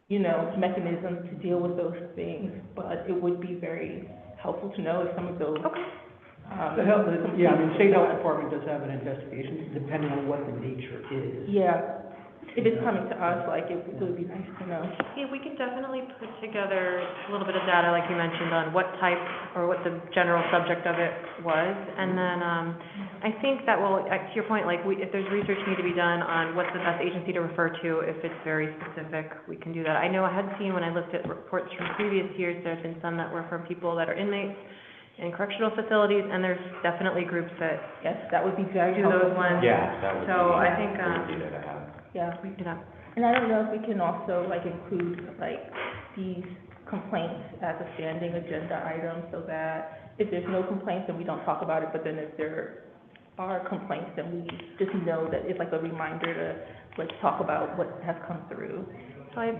Speaker 4: you know, mechanisms to deal with those things, but it would be very helpful to know if some of those.
Speaker 5: The health, yeah, I mean, state health department does have an investigation, depending on what the nature is.
Speaker 4: Yeah, if it's coming to us, like, it would be nice to know.
Speaker 1: Yeah, we can definitely put together a little bit of data, like you mentioned, on what type or what the general subject of it was. And then, I think that will, to your point, like, if there's research need to be done on what's the best agency to refer to, if it's very specific, we can do that. I know I had seen when I looked at reports from previous years, there have been some that were from people that are inmates in correctional facilities, and there's definitely groups that
Speaker 4: Yes, that would be very
Speaker 1: do
Speaker 4: helpful.
Speaker 1: those ones.
Speaker 2: Yeah, that would be.
Speaker 1: So I think,
Speaker 2: great data to have.
Speaker 4: Yeah,
Speaker 1: we can,
Speaker 4: and I don't know if we can also, like, include, like, these complaints as a standing agenda item, so that if there's no complaints, then we don't talk about it, but then if there are complaints, then we just know that it's like a reminder to, let's talk about what has come through.
Speaker 1: so I have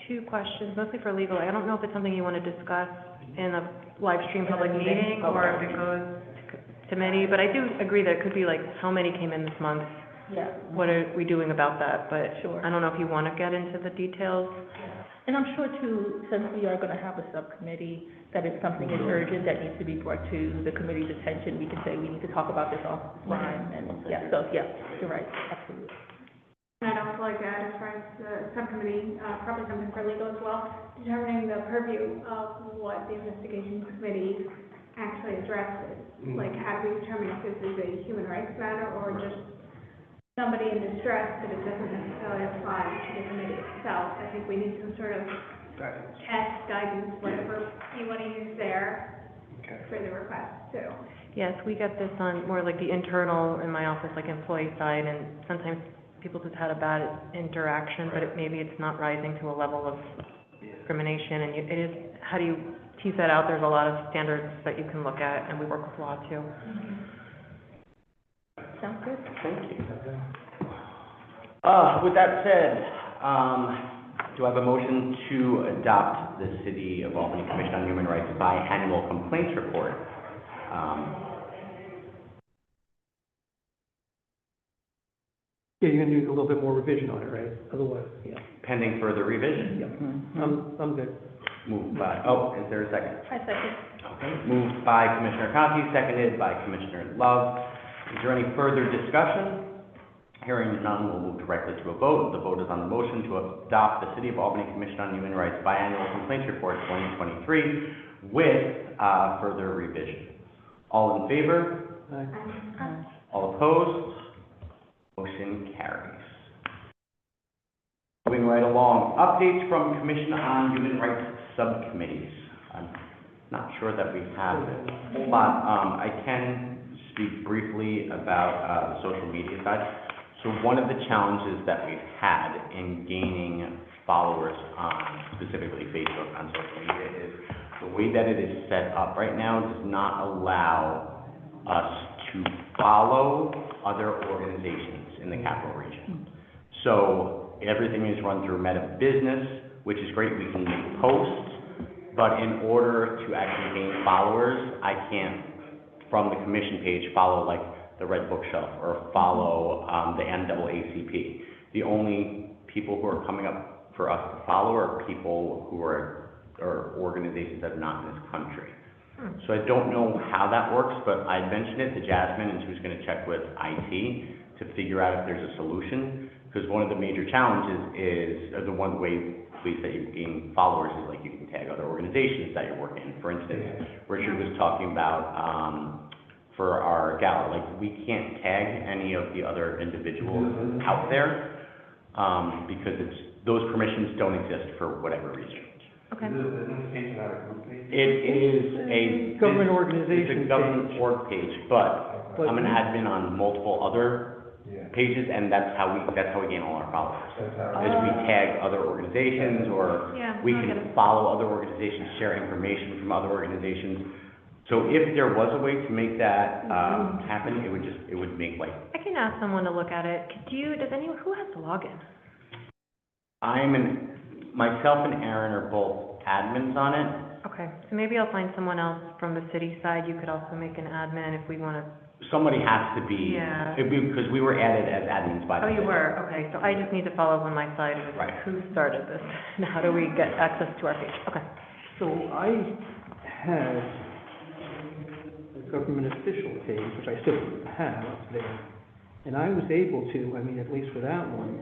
Speaker 1: 2 questions, mostly for legal. I don't know if it's something you want to discuss in a live stream public meeting, or if it goes to committee, but I do agree that it could be like, how many came in this month?
Speaker 4: Yeah.
Speaker 1: What are we doing about that? But
Speaker 4: Sure.
Speaker 1: I don't know if you want to get into the details.
Speaker 4: And I'm sure too, since we are gonna have a subcommittee, that if something is urgent that needs to be brought to the committee's attention, we can say, we need to talk about this offline, and, yeah, so, yeah, you're right, absolutely.
Speaker 7: And I'd also like to add, as far as the subcommittee, probably something for legal as well, determining the purview of what the investigation committee actually addresses. Like, how do we determine if this is a human rights matter or just somebody in distress, that it doesn't necessarily apply to the committee itself? I think we need some sort of test, guidance, whatever you want to use there for the request, too.
Speaker 1: Yes, we get this on more like the internal, in my office, like employee side, and sometimes people just had a bad interaction, but maybe it's not rising to a level of discrimination, and it is, how do you tease that out? There's a lot of standards that you can look at, and we work with law too.
Speaker 4: Sounds good?
Speaker 2: Thank you. With that said, do I have a motion to adopt the City of Albany Commission on Human Rights biannual complaints report?
Speaker 5: Yeah, you're gonna do a little bit more revision on it, right? Otherwise, yeah.
Speaker 2: Pending further revision.
Speaker 5: Yeah, I'm good.
Speaker 2: Moved by, oh, is there a second?
Speaker 4: I second.
Speaker 2: Okay, moved by Commissioner Conti, seconded by Commissioner Love. Is there any further discussion? Hearing none, we'll move directly to a vote. The vote is on the motion to adopt the City of Albany Commission on Human Rights biannual complaints report 2023 with further revision. All in favor? All opposed? Motion carries. Moving right along, updates from Commission on Human Rights subcommittees. I'm not sure that we have a whole lot. I can speak briefly about the social media side. So one of the challenges that we've had in gaining followers on specifically Facebook on social media is the way that it is set up right now does not allow us to follow other organizations in the capital region. So everything is run through Meta Business, which is great. We can make posts, but in order to actually gain followers, I can't, from the commission page, follow like the Red Bookshelf or follow the NAACP. The only people who are coming up for us to follow are people who are, or organizations that are not in this country. So I don't know how that works, but I mentioned it to Jasmine, and she was going to check with IT to figure out if there's a solution. Because one of the major challenges is, or the one way ways that you gain followers is like you can tag other organizations that you're working in. For instance, Richard was talking about for our gala, like we can't tag any of the other individuals out there because those permissions don't exist for whatever reason.
Speaker 1: Okay.
Speaker 6: Is the page not a group page?
Speaker 2: It is a
Speaker 5: Government organization
Speaker 2: It's a government
Speaker 5: page.
Speaker 2: org page, but I'm an admin on multiple other pages, and that's how we gain all our followers. Is we tag other organizations, or
Speaker 1: Yeah,
Speaker 2: we
Speaker 1: I get
Speaker 2: can
Speaker 1: it.
Speaker 2: follow other organizations, share information from other organizations. So if there was a way to make that happen, it would make like,
Speaker 1: I can ask someone to look at it. Does anyone, who has the login?
Speaker 2: myself and Aaron are both admins on it.
Speaker 1: Okay, so maybe I'll find someone else from the city side. You could also make an admin if we want to.
Speaker 2: Somebody has to be,
Speaker 1: Yeah.
Speaker 2: because we were added as admins by the
Speaker 1: Oh, you
Speaker 2: city.
Speaker 1: were, okay, so I just need to follow on my side with
Speaker 2: Right.
Speaker 1: who started this, and how do we get access to our page? Okay.
Speaker 5: So I had a government official page, which I still have up there, and I was able to, I mean, at least for that one,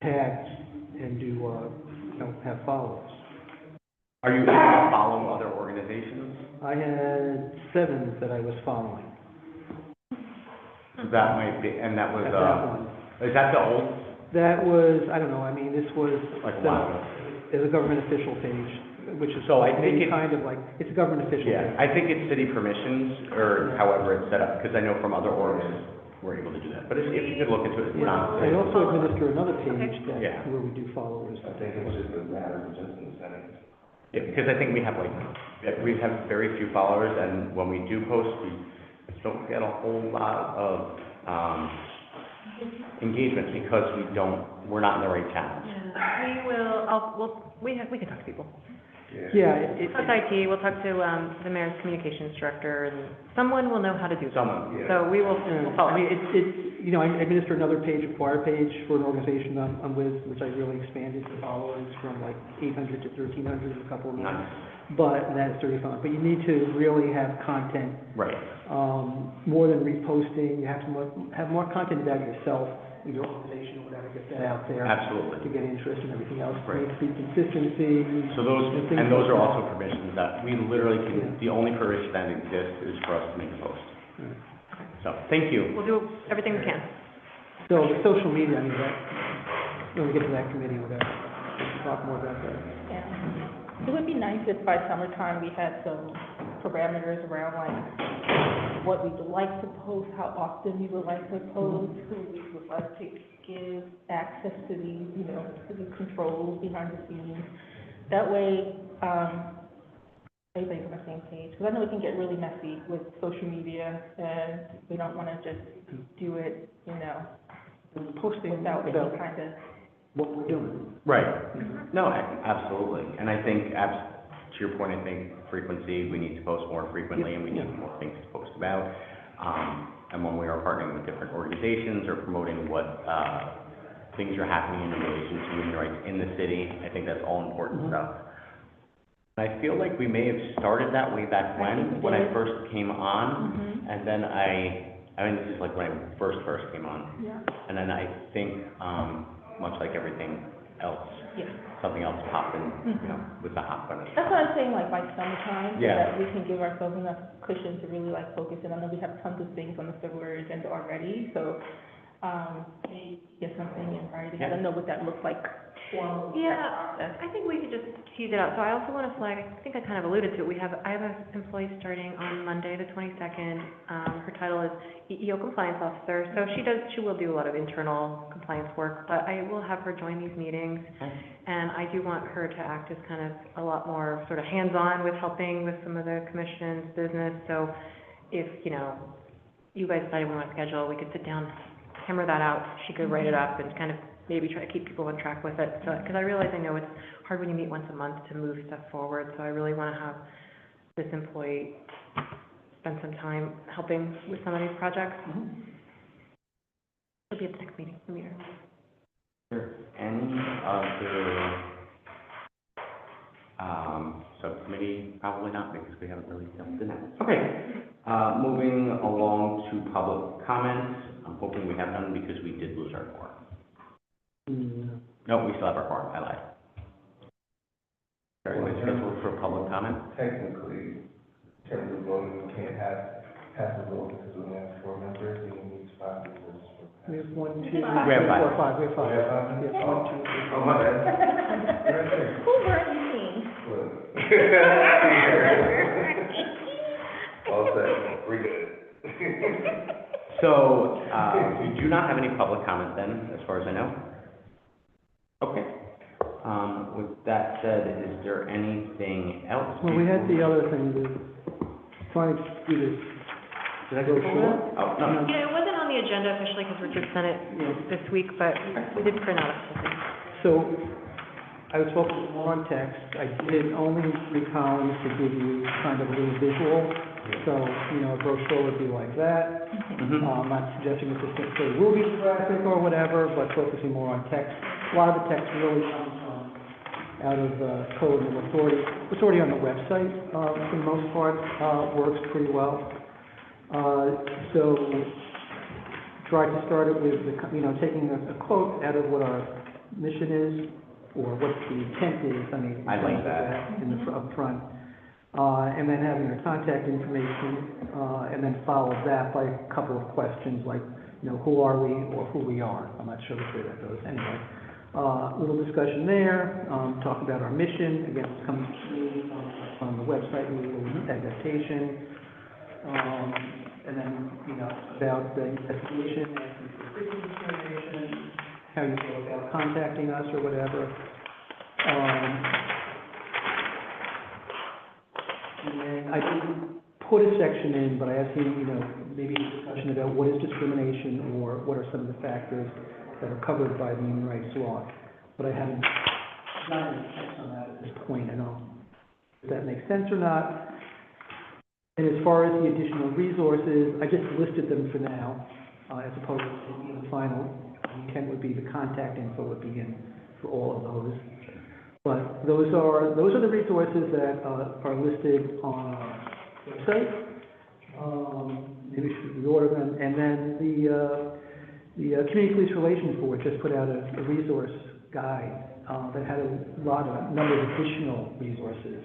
Speaker 5: tag and do, have followers.
Speaker 2: Are you able to follow other organizations?
Speaker 5: I had 7 that I was following
Speaker 2: That might be, and that was,
Speaker 5: at that one.
Speaker 2: is that the old,
Speaker 5: That was, I don't know, I mean, this was,
Speaker 2: like a while ago?
Speaker 5: there's a government official page, which is
Speaker 2: So I think
Speaker 5: maybe
Speaker 2: it-
Speaker 5: kind of like, it's a government official
Speaker 2: Yeah,
Speaker 5: page.
Speaker 2: I think it's city permissions, or however it's set up, because I know from other orgs, we're able to do that. But if you could look into it, it's
Speaker 5: Yeah,
Speaker 2: not.
Speaker 5: I also administer another page
Speaker 2: Yeah.
Speaker 5: that, where we do followers.
Speaker 6: I think it's just a matter of just incentive.
Speaker 2: Yeah, because I think we have very few followers, and when we do post, we don't get a whole lot of, engagement, because we're not in the right channels.
Speaker 1: Yeah, we can talk to people.
Speaker 5: Yeah,
Speaker 1: We'll talk to IT, we'll talk to, the mayor's communications director, and someone will know how to do that.
Speaker 2: Someone,
Speaker 1: So we'll
Speaker 5: I
Speaker 1: follow.
Speaker 5: mean, it's, you know, I administer another page, acquire page for an organization I'm with, which I really expanded the followers from like 800 to 1,300 in a couple of months.
Speaker 2: Nice.
Speaker 5: But that's 35. But you need to really have content,
Speaker 2: Right.
Speaker 5: more than reposting. You have to have more content about yourself, your organization, or whatever, get that out there.
Speaker 2: Absolutely.
Speaker 5: To get interest and everything else.
Speaker 2: Right.
Speaker 5: There needs to be consistency.
Speaker 2: So those,
Speaker 5: things
Speaker 2: and those
Speaker 5: like
Speaker 2: are
Speaker 5: that.
Speaker 2: also permissions that we literally
Speaker 5: Yeah.
Speaker 2: can, the only permission that exists is for us to make a post.
Speaker 5: Right.
Speaker 2: So, thank you.
Speaker 1: We'll do everything we can.
Speaker 5: So the social media, I mean, that, when we get to that committee, we'll talk more about that.
Speaker 4: Yeah. It would be nice if by summertime we had some parameters around like what we would like to post, how often we would like to post, who we would like to give access to these, you know, to the controls behind the scenes. That way, everybody's on the same page. Because I know it can get really messy with social media, and we don't want to just do it, you know,
Speaker 5: Posting
Speaker 4: without any
Speaker 5: about
Speaker 4: kind of.
Speaker 5: what we're doing.
Speaker 2: Right. No, absolutely. And I think, to your point, I think frequency, we need to post more frequently, and we need more things to post about. And when we are partnering with different organizations or promoting what, things are happening in relation to human rights in the city, I think that's all important stuff. I feel like we may have started that way back when I first came on, and then I mean, this is like when I first came on.
Speaker 4: Yeah.
Speaker 2: And then I think, much like everything else,
Speaker 4: Yeah.
Speaker 2: something else popped in, you know, with the hot button.
Speaker 4: That's what I'm saying, like by summertime, so
Speaker 2: Yeah.
Speaker 4: that we can give ourselves enough cushion to really like focus in. I know we have tons of things on the February agenda already, so, maybe get something in writing. I don't know what that looks like formally.
Speaker 1: Yeah,
Speaker 4: that process.
Speaker 1: I think we could just tease it out. So I also want to flag, I think I kind of alluded to it, I have an employee starting on Monday, the 22nd. Her title is EEO Compliance Officer. So she will do a lot of internal compliance work, but I will have her join these meetings. And I do want her to act as kind of a lot more sort of hands-on with helping with some of the commission's business. So if, you know, you guys decided we want to schedule, we could sit down, hammer that out. She could write it up and kind of maybe try to keep people on track with it. So, because I realize, I know it's hard when you meet once a month to move stuff forward. So I really want to have this employee spend some time helping with some of these projects. She'll be at the next meeting, the meeting.
Speaker 2: Is there any other, subcommittee? Probably not, because we haven't really jumped in it. Okay, moving along to public comments. I'm hoping we have none because we did lose our quorum. No, we still have our quorum, I lied. Are you scheduled for public comment?
Speaker 6: Technically, in terms of voting, we can't have a vote because we only have 4 members, and we need 5 members.
Speaker 5: We have 1, 2, 3,
Speaker 2: We have
Speaker 5: 4,
Speaker 2: five.
Speaker 5: 5. We have 5.
Speaker 6: We have five?
Speaker 5: We have 1, 2, 3, 4.
Speaker 6: Oh, my bad. Right there.
Speaker 4: Who weren't you seeing?
Speaker 6: Look. All set, we're good.
Speaker 2: So, we do not have any public comment then, as far as I know. Okay. With that said, is there anything else?
Speaker 5: Well, we had the other thing, trying to do this. Did I go short?
Speaker 2: Oh, no.
Speaker 1: Yeah, it wasn't on the agenda officially because Richard sent it this week, but we did print out a couple things.
Speaker 5: So, I was focused more on text. I did only 3 columns to give you kind of a little visual. So, you know, a brochure would be like that.
Speaker 2: Mhm.
Speaker 5: I'm not suggesting it's just a Ruby graphic or whatever, but focusing more on text. A lot of the text really comes from out of code and authority. It's already on the website, for the most part, works pretty well. So try to start it with, you know, taking a quote out of what our mission is, or what the intent is, I mean.
Speaker 2: I like that.
Speaker 5: In the, up front. And then having your contact information, and then follow that by a couple of questions like, you know, who are we or who we are. I'm not sure which way that goes anyway. Little discussion there, talk about our mission, again, it comes on the website, a little adaptation. And then, you know, about the investigation, asking for frequent discrimination, how you go about contacting us or whatever. And then I didn't put a section in, but I asked you know, maybe a discussion about what is discrimination or what are some of the factors that are covered by the human rights law. But I haven't gotten any text on that at this point. I don't know if that makes sense or not. And as far as the additional resources, I just listed them for now. as opposed to, the final. The intent would be the contact info would be in for all of those. But those are the resources that are listed on our website. Maybe we should reorder them. And then the Community Police Relations Board just put out a resource guide that had a number of additional resources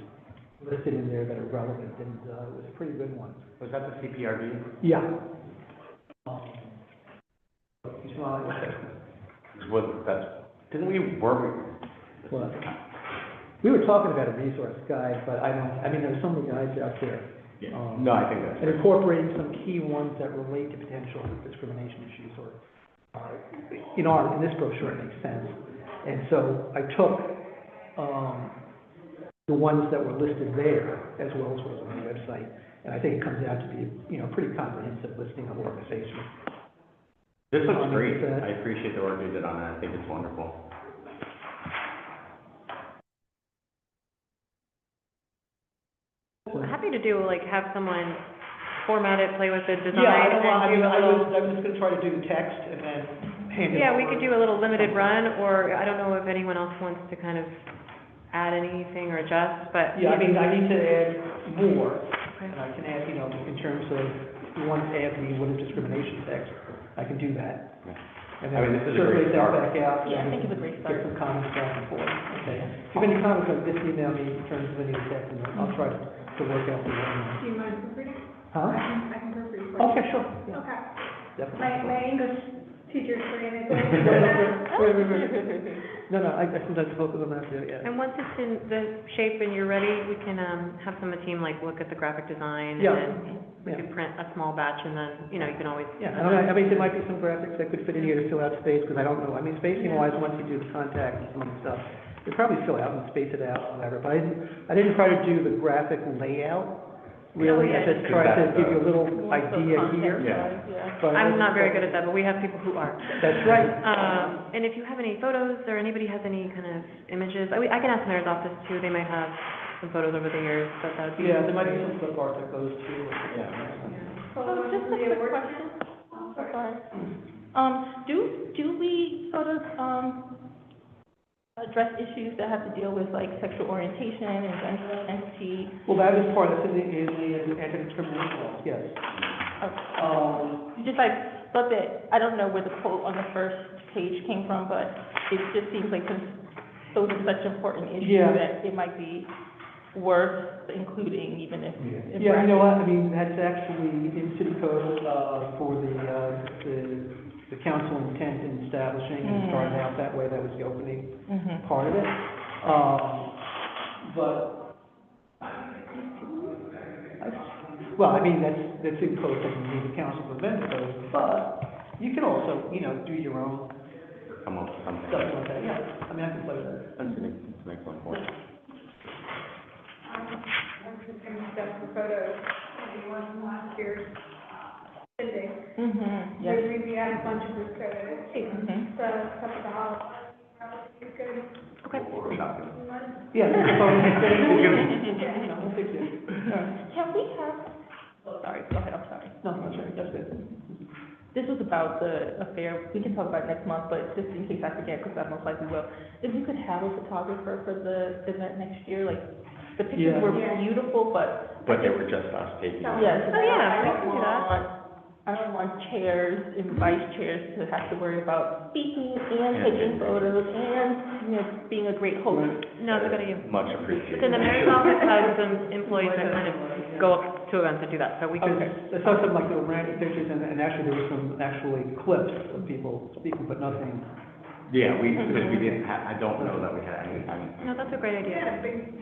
Speaker 5: listed in there that are relevant, and it was a pretty good one.
Speaker 2: Was that the CPRB?
Speaker 5: Yeah. You smile.
Speaker 2: Didn't we work?
Speaker 5: Well, we were talking about a resource guide, but there's so many guides out there.
Speaker 2: Yeah.
Speaker 5: Um,
Speaker 2: No, I think that's.
Speaker 5: And incorporating some key ones that relate to potential discrimination issues or, in this brochure, it makes sense. And so I took, the ones that were listed there as well as what was on the website, and I think it comes out to be, a pretty comprehensive listing of organizations.
Speaker 2: This looks great. I appreciate the work you did on it. I think it's wonderful.
Speaker 1: Well, happy to do, have someone format it, play with the design,
Speaker 5: Yeah,
Speaker 1: and do a little.
Speaker 5: I was just gonna try to do text and then hand it
Speaker 1: Yeah, we
Speaker 5: over.
Speaker 1: could do a little limited run, or I don't know if anyone else wants to kind of add anything or adjust, but.
Speaker 5: Yeah, I need to add more,
Speaker 1: Okay.
Speaker 5: and I can add, in terms of, if you want to add the what is discrimination text, I can do that.
Speaker 2: Yeah.
Speaker 5: And
Speaker 2: I mean,
Speaker 5: then
Speaker 2: this is a great
Speaker 5: circulate that
Speaker 2: start.
Speaker 5: back out.
Speaker 4: Yeah, I
Speaker 5: and
Speaker 4: think it's a great
Speaker 5: Get
Speaker 4: start.
Speaker 5: some comments back and forth, okay? If you have any comments, just email me in terms of any text, and I'll try to work out the one.
Speaker 7: Do you mind proofreading?
Speaker 5: Huh?
Speaker 7: I can proofread for you.
Speaker 5: Okay, sure, yeah,
Speaker 7: Okay.
Speaker 5: definitely.
Speaker 7: My English teacher's pretty amazing.
Speaker 5: No, I sometimes spoke with them after, yeah.
Speaker 1: And once it's in the shape and you're ready, we can, have some of the team, look at the graphic design,
Speaker 5: Yeah.
Speaker 1: and then we
Speaker 5: Yeah.
Speaker 1: can print a small batch, and then, you can always.
Speaker 5: Yeah, there might be some graphics that could fit in here to fill out space, because I don't know, spacing wise, once you do the contact and some of the stuff, you probably fill out and space it out, whatever, but I didn't try to do the graphic layout, really, I just tried to give you a little idea here.
Speaker 2: Yeah.
Speaker 5: but
Speaker 1: I'm not very good at that, but we have people who are.
Speaker 5: That's right.
Speaker 1: And if you have any photos, or anybody has any kind of images, I can ask the mayor's office too, they might have some photos over the years, but that would be.
Speaker 5: Yeah, there might be some flip art that goes too.
Speaker 2: Yeah.
Speaker 4: So just a quick question, sorry. Do we sort of, address issues that have to deal with sexual orientation and gender identity?
Speaker 5: Well, that is part of the anti-discrimination laws, yes.
Speaker 4: Just thought that, I don't know where the quote on the first page came from, but it just seems like those are such important issues
Speaker 5: Yeah.
Speaker 4: that it might be worth including even if.
Speaker 5: Yeah, you know what, that's actually in city code, for the council intent in establishing and starting out that way, that was the opening
Speaker 4: Mm-hmm.
Speaker 5: part of it. But, that's in code, doesn't mean the council will amend the code, but you can also, do your own
Speaker 2: Come up with something.
Speaker 5: stuff like that, yeah, I can play with that.
Speaker 2: That's an excellent point.
Speaker 7: I was just gonna suggest the photos, maybe one from last year's Cindy.
Speaker 4: Mm-hmm, yes.
Speaker 7: We had a bunch of those photos.
Speaker 4: Mm-hmm.
Speaker 7: The stuff at the hall, probably good.
Speaker 1: Okay.
Speaker 2: Workshop.
Speaker 5: Yeah, we'll fix it.
Speaker 4: Can we have, sorry, go ahead, I'm sorry.
Speaker 5: No, I'm sorry, that's it.
Speaker 4: This was about the affair, we can talk about it next month, but just in case I forget, because I most likely will. If we could have a photographer for the event next year, the pictures
Speaker 5: Yeah.
Speaker 4: were beautiful, but.
Speaker 2: But they were just us taking. it.
Speaker 4: Yes.
Speaker 1: Oh, yeah, we can do that.
Speaker 4: I don't want chairs and vice chairs to have to worry about speaking and
Speaker 2: And
Speaker 4: taking
Speaker 2: taking
Speaker 4: photos and, being a great host.
Speaker 1: No, it's a good idea.
Speaker 2: Much appreciated.
Speaker 1: But then the mayor's office has some employees that kind of go up to events and do that, so we can.
Speaker 5: Okay, I saw some little random pictures, and actually there were some clips of people speaking, but nothing.
Speaker 2: Yeah, because we didn't I don't know that we had any,
Speaker 1: No, that's a great idea.
Speaker 7: Yeah, big,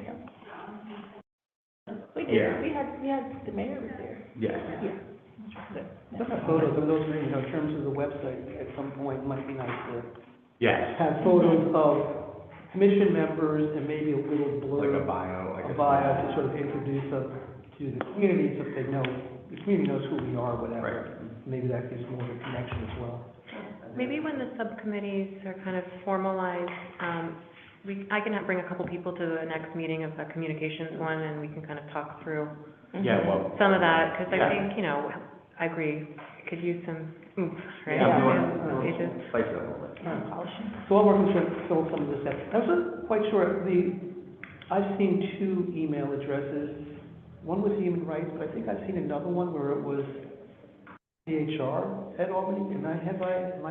Speaker 4: We did,
Speaker 2: Yeah.
Speaker 4: we had, the mayor was there.
Speaker 2: yes.
Speaker 5: Photos of those, in terms of the website, at some point, might be nice to
Speaker 2: Yes.
Speaker 5: have photos of commission members and maybe a little
Speaker 2: Like a
Speaker 5: blurb,
Speaker 2: bio, like
Speaker 5: a bio to sort of introduce them to the community, so they know, the community knows who we are, whatever.
Speaker 2: Right.
Speaker 5: Maybe that gives more of a connection as well.
Speaker 1: Maybe when the subcommittees are kind of formalized, I can bring a couple people to the next meeting of the communications one, and we can kind of talk through
Speaker 2: Yeah, well.
Speaker 1: some of that, because I
Speaker 2: Yeah.
Speaker 1: think, I agree, could use some oomph, right?
Speaker 2: Yeah,
Speaker 1: Some
Speaker 2: we
Speaker 1: pages.
Speaker 2: want- spice it up a little bit.
Speaker 5: So I'll work to fill some of this out. I wasn't quite sure, I've seen two email addresses. One was Human Rights, but I think I've seen another one where it was CHR at Albany. Am I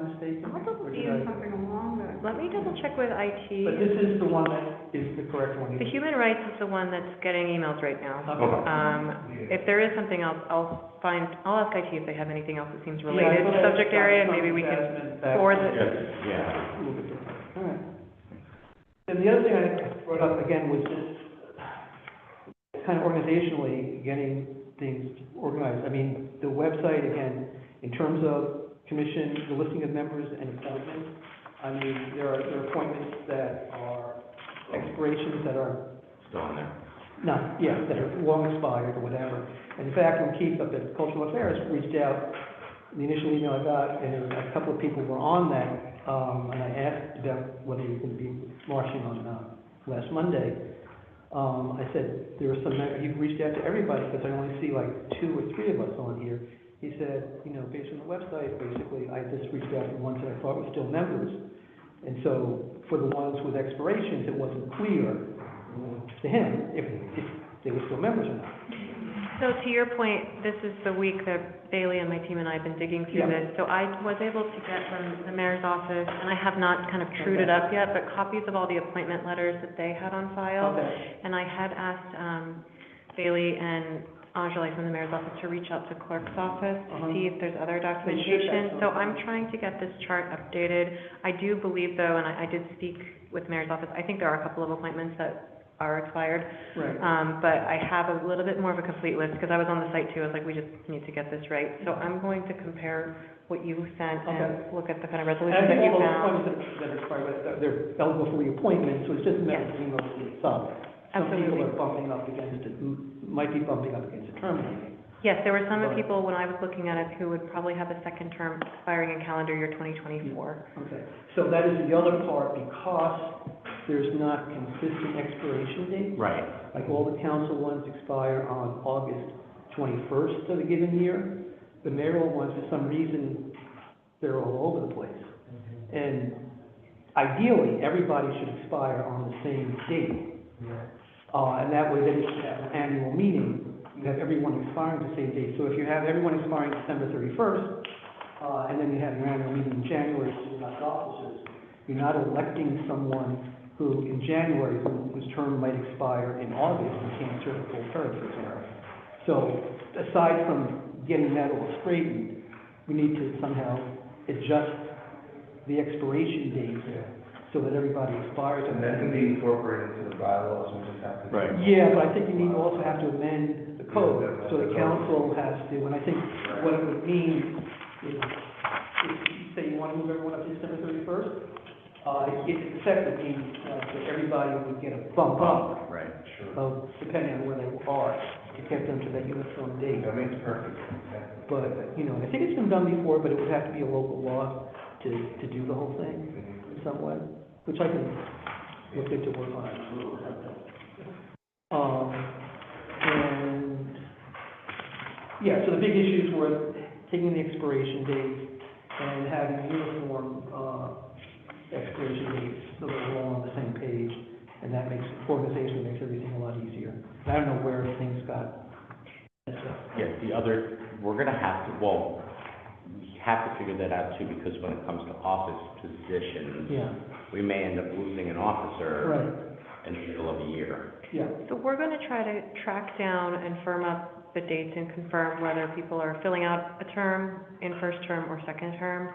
Speaker 5: mistaken?
Speaker 7: I thought
Speaker 5: Or
Speaker 7: we
Speaker 5: did
Speaker 7: used something along those.
Speaker 1: Let me double check with IT.
Speaker 5: But this is the one that is the correct one.
Speaker 1: The Human Rights is the one that's getting emails right now.
Speaker 5: Okay.
Speaker 1: If there is something else, I'll ask IT if they have anything else that seems
Speaker 5: Yeah, I
Speaker 1: related
Speaker 5: thought
Speaker 1: to
Speaker 5: I
Speaker 1: subject
Speaker 5: got
Speaker 1: area,
Speaker 5: some
Speaker 1: maybe we can
Speaker 5: investment back.
Speaker 1: forward the,
Speaker 2: Yeah.
Speaker 5: A little bit different. All right. And the other thing I brought up again was just kind of organizationally getting things organized. I mean, the website, again, in terms of commission, the listing of members and appointments, I mean, there are appointments that are expirations that are
Speaker 2: Still on there.
Speaker 5: not, yeah, that are long expired or whatever. In fact, when Keith up at Cultural Affairs reached out, the initial email I got, and a couple of people were on that, and I asked about whether he was going to be marching on last Monday. I said, there were some, he reached out to everybody, because I only see like 2 or 3 of us on here. He said, you know, based on the website, basically, I just reached out to the ones that I thought were still members. And so, for the ones with expirations, it wasn't clear to him if they were still members or not.
Speaker 1: so to your point, this is the week that Bailey and my team and I have been digging through
Speaker 5: Yeah.
Speaker 1: this. So I was able to get from the mayor's office, and I have not kind of trued it up yet, but copies of all the appointment letters that they had on file.
Speaker 5: Okay.
Speaker 1: And I had asked, Bailey and Angela from the mayor's office to reach out to clerk's office to
Speaker 5: Uh-huh.
Speaker 1: see if there's other
Speaker 5: have
Speaker 1: documentation. So
Speaker 5: something.
Speaker 1: I'm trying to get this chart updated. I do believe though, and I did speak with mayor's office, I think there are a couple of appointments that are expired.
Speaker 5: Right.
Speaker 1: But I have a little bit more of a complete list, because I was on the site too, I was like, we just need to get this right. So I'm going to compare what you sent and look at the kind of
Speaker 5: And
Speaker 1: resolution
Speaker 5: I
Speaker 1: that
Speaker 5: think
Speaker 1: you
Speaker 5: all those
Speaker 1: found.
Speaker 5: appointments that are expired, they're eligible for reappointment, so it's just a matter of
Speaker 1: Yes.
Speaker 5: being able to solve it. Some people
Speaker 1: Absolutely.
Speaker 5: are bumping up against it, might be bumping up against a term limit.
Speaker 1: Yes, there were some
Speaker 5: But-
Speaker 1: people, when I was looking at it, who would probably have a second term expiring in calendar year 2024.
Speaker 5: Okay, so that is the other part, because there's not consistent expiration dates.
Speaker 2: Right.
Speaker 5: Like all the council ones expire on August 21st of a given year. The mayoral ones, for some reason, they're all over the place. And ideally, everybody should expire on the same date. And that way, then you should have an annual meeting, you have everyone expiring the same date. So if you have everyone expiring December 31st, and then you have your annual meeting in January, so you're not officers, you're not electing someone who, in January, whose term might expire in August and can't serve a full term, for example. So, aside from getting that all straightened, we need to somehow adjust the expiration date so that everybody expires.
Speaker 6: And that can be incorporated into the bylaws, we just have to.
Speaker 2: Right.
Speaker 5: Yeah, but I think you need, also have to amend the code, so the council has to, and I think what it would mean is, if you say you want to move everyone up to December 31st, if it's effective, means that everybody would get a bump up,
Speaker 2: Right.
Speaker 5: depending on where they are, to get them to that uniform date.
Speaker 6: That makes perfect sense.
Speaker 5: But, you know, I think it's been done before, but it would have to be a local law to do the whole thing in some way, which I can look into work on. And, yeah, so the big issues were taking the expiration dates and having uniform, expiration dates so that we're all on the same page, and that makes, organization makes everything a lot easier. I don't know where things got messed up.
Speaker 2: Yeah, we're gonna have to, well, we have to figure that out too, because when it comes to office positions,
Speaker 5: Yeah,
Speaker 2: we may end up losing an officer
Speaker 5: right,
Speaker 2: in the middle of a year.
Speaker 5: yeah.
Speaker 1: So we're going to try to track down and firm up the dates and confirm whether people are filling out a term in first term or second term.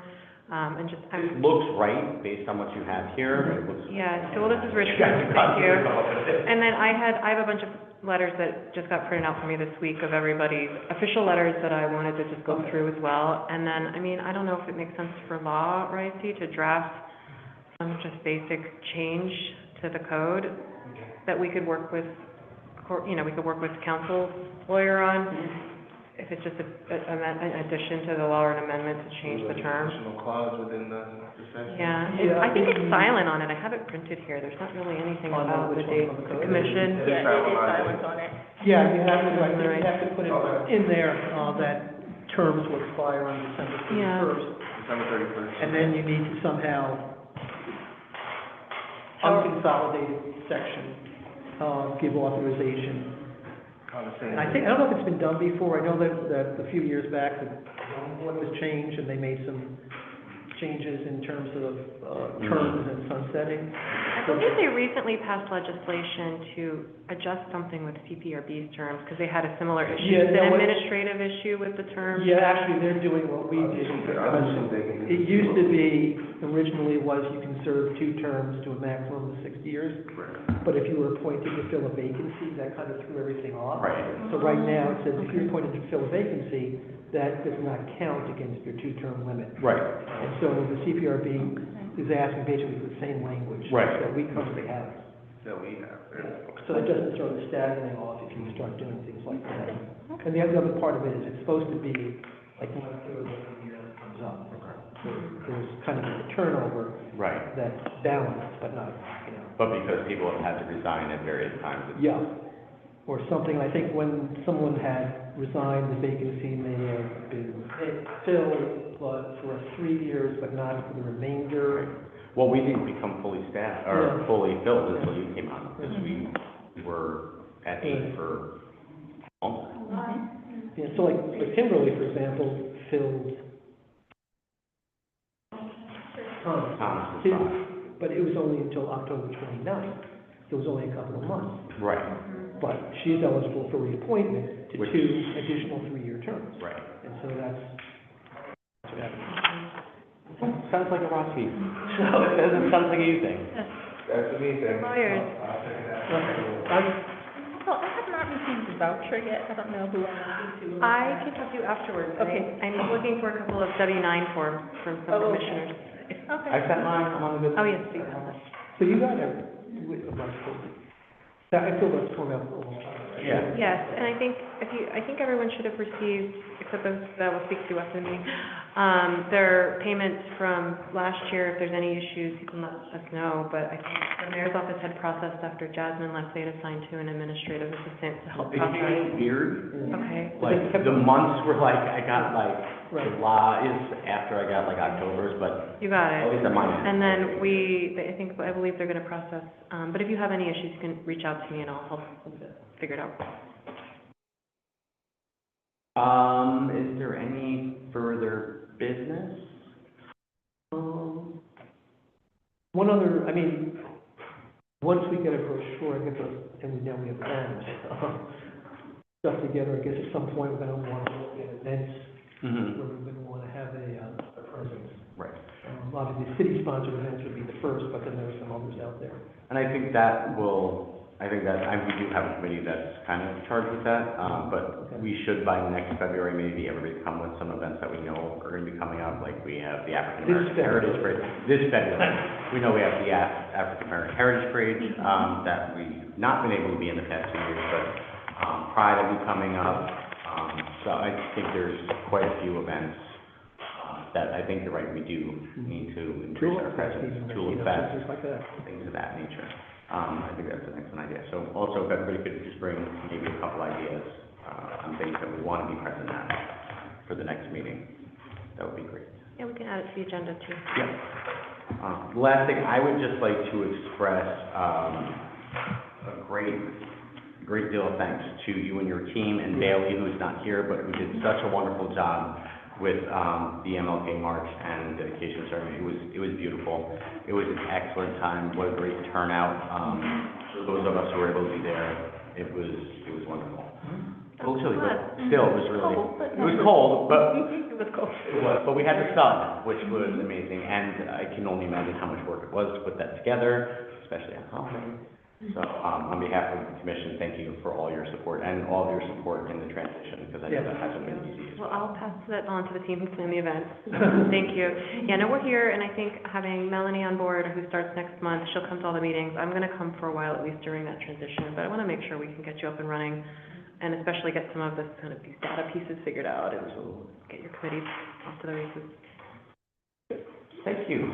Speaker 1: And just,
Speaker 2: It looks right, based on what you have here, it looks.
Speaker 1: yeah, so this is Richard,
Speaker 2: Yeah,
Speaker 1: thank you.
Speaker 2: you.
Speaker 1: And then I have a bunch of letters that just got printed out for me this week of everybody's official letters that I wanted to just go through as well. And then, I mean, I don't know if it makes sense for law, right, to draft some just basic change to the code that we could work with, we could work with council lawyer on, if it's just an addition to the law or an amendment to change the term.
Speaker 6: Additional clause within the section.
Speaker 1: Yeah,
Speaker 5: Yeah,
Speaker 1: I think it's
Speaker 5: we-
Speaker 1: silent on it, I have it printed here, there's not really anything
Speaker 5: On
Speaker 1: about the
Speaker 5: which one,
Speaker 1: date,
Speaker 5: on the
Speaker 1: the
Speaker 5: code?
Speaker 1: commission.
Speaker 6: It's
Speaker 4: Yeah, it is
Speaker 6: silent on it.
Speaker 4: silence on it.
Speaker 5: Yeah, you have to, I think
Speaker 1: Right.
Speaker 5: you have to put it in there, that terms will expire on December
Speaker 1: Yeah.
Speaker 5: 31st.
Speaker 6: December 31st.
Speaker 5: And then you need to somehow unconsolidated section, give authorization. And I don't know if it's been done before, I know that a few years back, the zoning board was changed, and they made some changes in terms of, terms and sunsetting.
Speaker 1: I believe they recently passed legislation to adjust something with CPRB's terms, because they had a similar issue,
Speaker 5: Yeah,
Speaker 1: an
Speaker 5: no, what-
Speaker 1: administrative issue with the terms.
Speaker 5: Yeah, actually, they're doing what we did, because it used to be, originally was you can serve 2 terms to a maximum of 6 years. But if you were appointed to fill a vacancy, that kind of threw everything off.
Speaker 2: Right.
Speaker 5: So right now, it says if you're appointed to fill a vacancy, that does not count against your 2-term limit.
Speaker 2: Right.
Speaker 5: And so the CPRB is asking basically for the same language.
Speaker 2: Right.
Speaker 5: That we currently have.
Speaker 6: That we have.
Speaker 5: So it doesn't throw the staggering off if you start doing things like that. And the other part of it is it's supposed to be like 1/3 of the year that comes up. So there's kind of a turnover
Speaker 2: Right.
Speaker 5: that's balanced, but not, you know.
Speaker 2: But because people have had to resign at various times, it's
Speaker 5: Yeah, or something, I think when someone had resigned, the vacancy may have been filled, but for 3 years, but not for the remainder.
Speaker 2: well, we didn't become fully staffed, or
Speaker 5: Yeah.
Speaker 2: fully filled until you came on, because we were at 8 for almost.
Speaker 5: Yeah, so like Kimberly, for example, filled Thomas.
Speaker 2: Thomas is fine.
Speaker 5: But it was only until October 29th, so it was only a couple of months.
Speaker 2: Right,
Speaker 5: But she's eligible for reappointment to
Speaker 2: Which-
Speaker 5: 2 additional 3-year terms.
Speaker 2: right.
Speaker 5: And so that's what happened.
Speaker 2: Sounds like a Ross meeting. No, it doesn't, sounds like a you thing.
Speaker 6: That's the main thing.
Speaker 1: Lawyers.
Speaker 4: So I have not received the voucher yet, I don't know who I'm looking to.
Speaker 1: I can talk to you afterwards.
Speaker 4: Okay.
Speaker 1: I'm looking for a couple of W-9 forms from some
Speaker 4: Oh, okay.
Speaker 1: commissioners.
Speaker 4: Okay.
Speaker 2: I sent mine, I'm on the good.
Speaker 1: Oh, yes, please. have that.
Speaker 5: So you got every, I filled that form out for a long time.
Speaker 2: Yeah.
Speaker 1: Yes, and I think I think everyone should have received, except those that will speak to us in the meeting, their payments from last year. If there's any issues, you can let us know, but I think the mayor's office had processed after Jasmine left, they had assigned to an administrative assistant to help
Speaker 2: It
Speaker 1: process.
Speaker 2: became weird,
Speaker 1: Okay,
Speaker 2: like, the months were like, I got like,
Speaker 5: Right.
Speaker 2: July is after I got like October's, but
Speaker 1: you got
Speaker 2: at
Speaker 1: it.
Speaker 2: least on my end.
Speaker 1: And then I believe they're gonna process, but if you have any issues, you can reach out to me and I'll help figure it out.
Speaker 2: Is there any further business?
Speaker 5: One other, I mean, once we get a brochure, I guess, and we know we have plans, stuff together, I guess at some point, we're gonna wanna look at events
Speaker 2: Mm-hmm.
Speaker 5: where we're gonna wanna have a presence.
Speaker 2: Right.
Speaker 5: Obviously, city-sponsored events would be the first, but then there are some others out there.
Speaker 2: And I think we do have a committee that's kind of charged with that, but we should by next February, maybe everybody come with some events that we know are gonna be coming up, like we have the African American
Speaker 5: This
Speaker 2: Heritage Parade. This February. We know we have the African American Heritage Parade, that we've not been able to be in the past 2 years, but, Pride will be coming up. So I think there's quite a few events, that I think you're right, we do need to increase our presence. Tulip Fest,
Speaker 5: Things like that.
Speaker 2: things of that nature. I think that's an excellent idea. So also, if everybody could just bring maybe a couple ideas, on things that we want to be present at for the next meeting, that would be great.
Speaker 1: Yeah, we can add it to the agenda too.
Speaker 2: Yep. The last thing, I would just like to express, a great deal of thanks to you and your team, and Bailey, who's not here, but who did such a wonderful job with, the MLK March and dedication ceremony. It was beautiful. It was an excellent time. What a great turnout. For those of us who were able to be there, it was wonderful. A little chilly, but still, it was really, it was cold, but
Speaker 4: It was cold.
Speaker 2: it was, but we had the sun, which was amazing, and I can only imagine how much work it was to put that together, especially at home. So, on behalf of the commission, thank you for all your support and all of your support in the transition, because I know that hasn't been easy as
Speaker 1: Well,
Speaker 2: well.
Speaker 1: I'll pass that on to the team who planned the event. Thank you. Yeah, no, we're here, and I think having Melanie on board, who starts next month, she'll come to all the meetings. I'm gonna come for a while, at least during that transition, but I wanna make sure we can get you up and running, and especially get some of this kind of, these data pieces figured out, and get your committees off to the races.
Speaker 2: Thank you.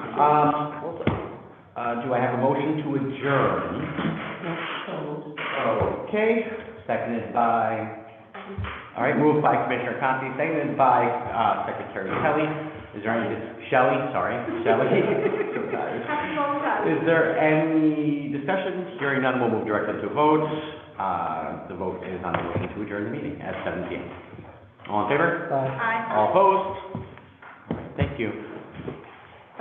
Speaker 2: Do I have a motion to adjourn? Okay, seconded by All right, moved by Commissioner Conti, seconded by, Secretary Kelly. Is there any, Shelley, sorry, Shelley. So tired.
Speaker 7: Happy vote, guys.
Speaker 2: Is there any discussion? Hearing none, we'll move directly to a vote. The vote is on the motion to adjourn the meeting at 7 p.m. All in favor?
Speaker 5: Bye.
Speaker 7: Aye.
Speaker 2: All opposed?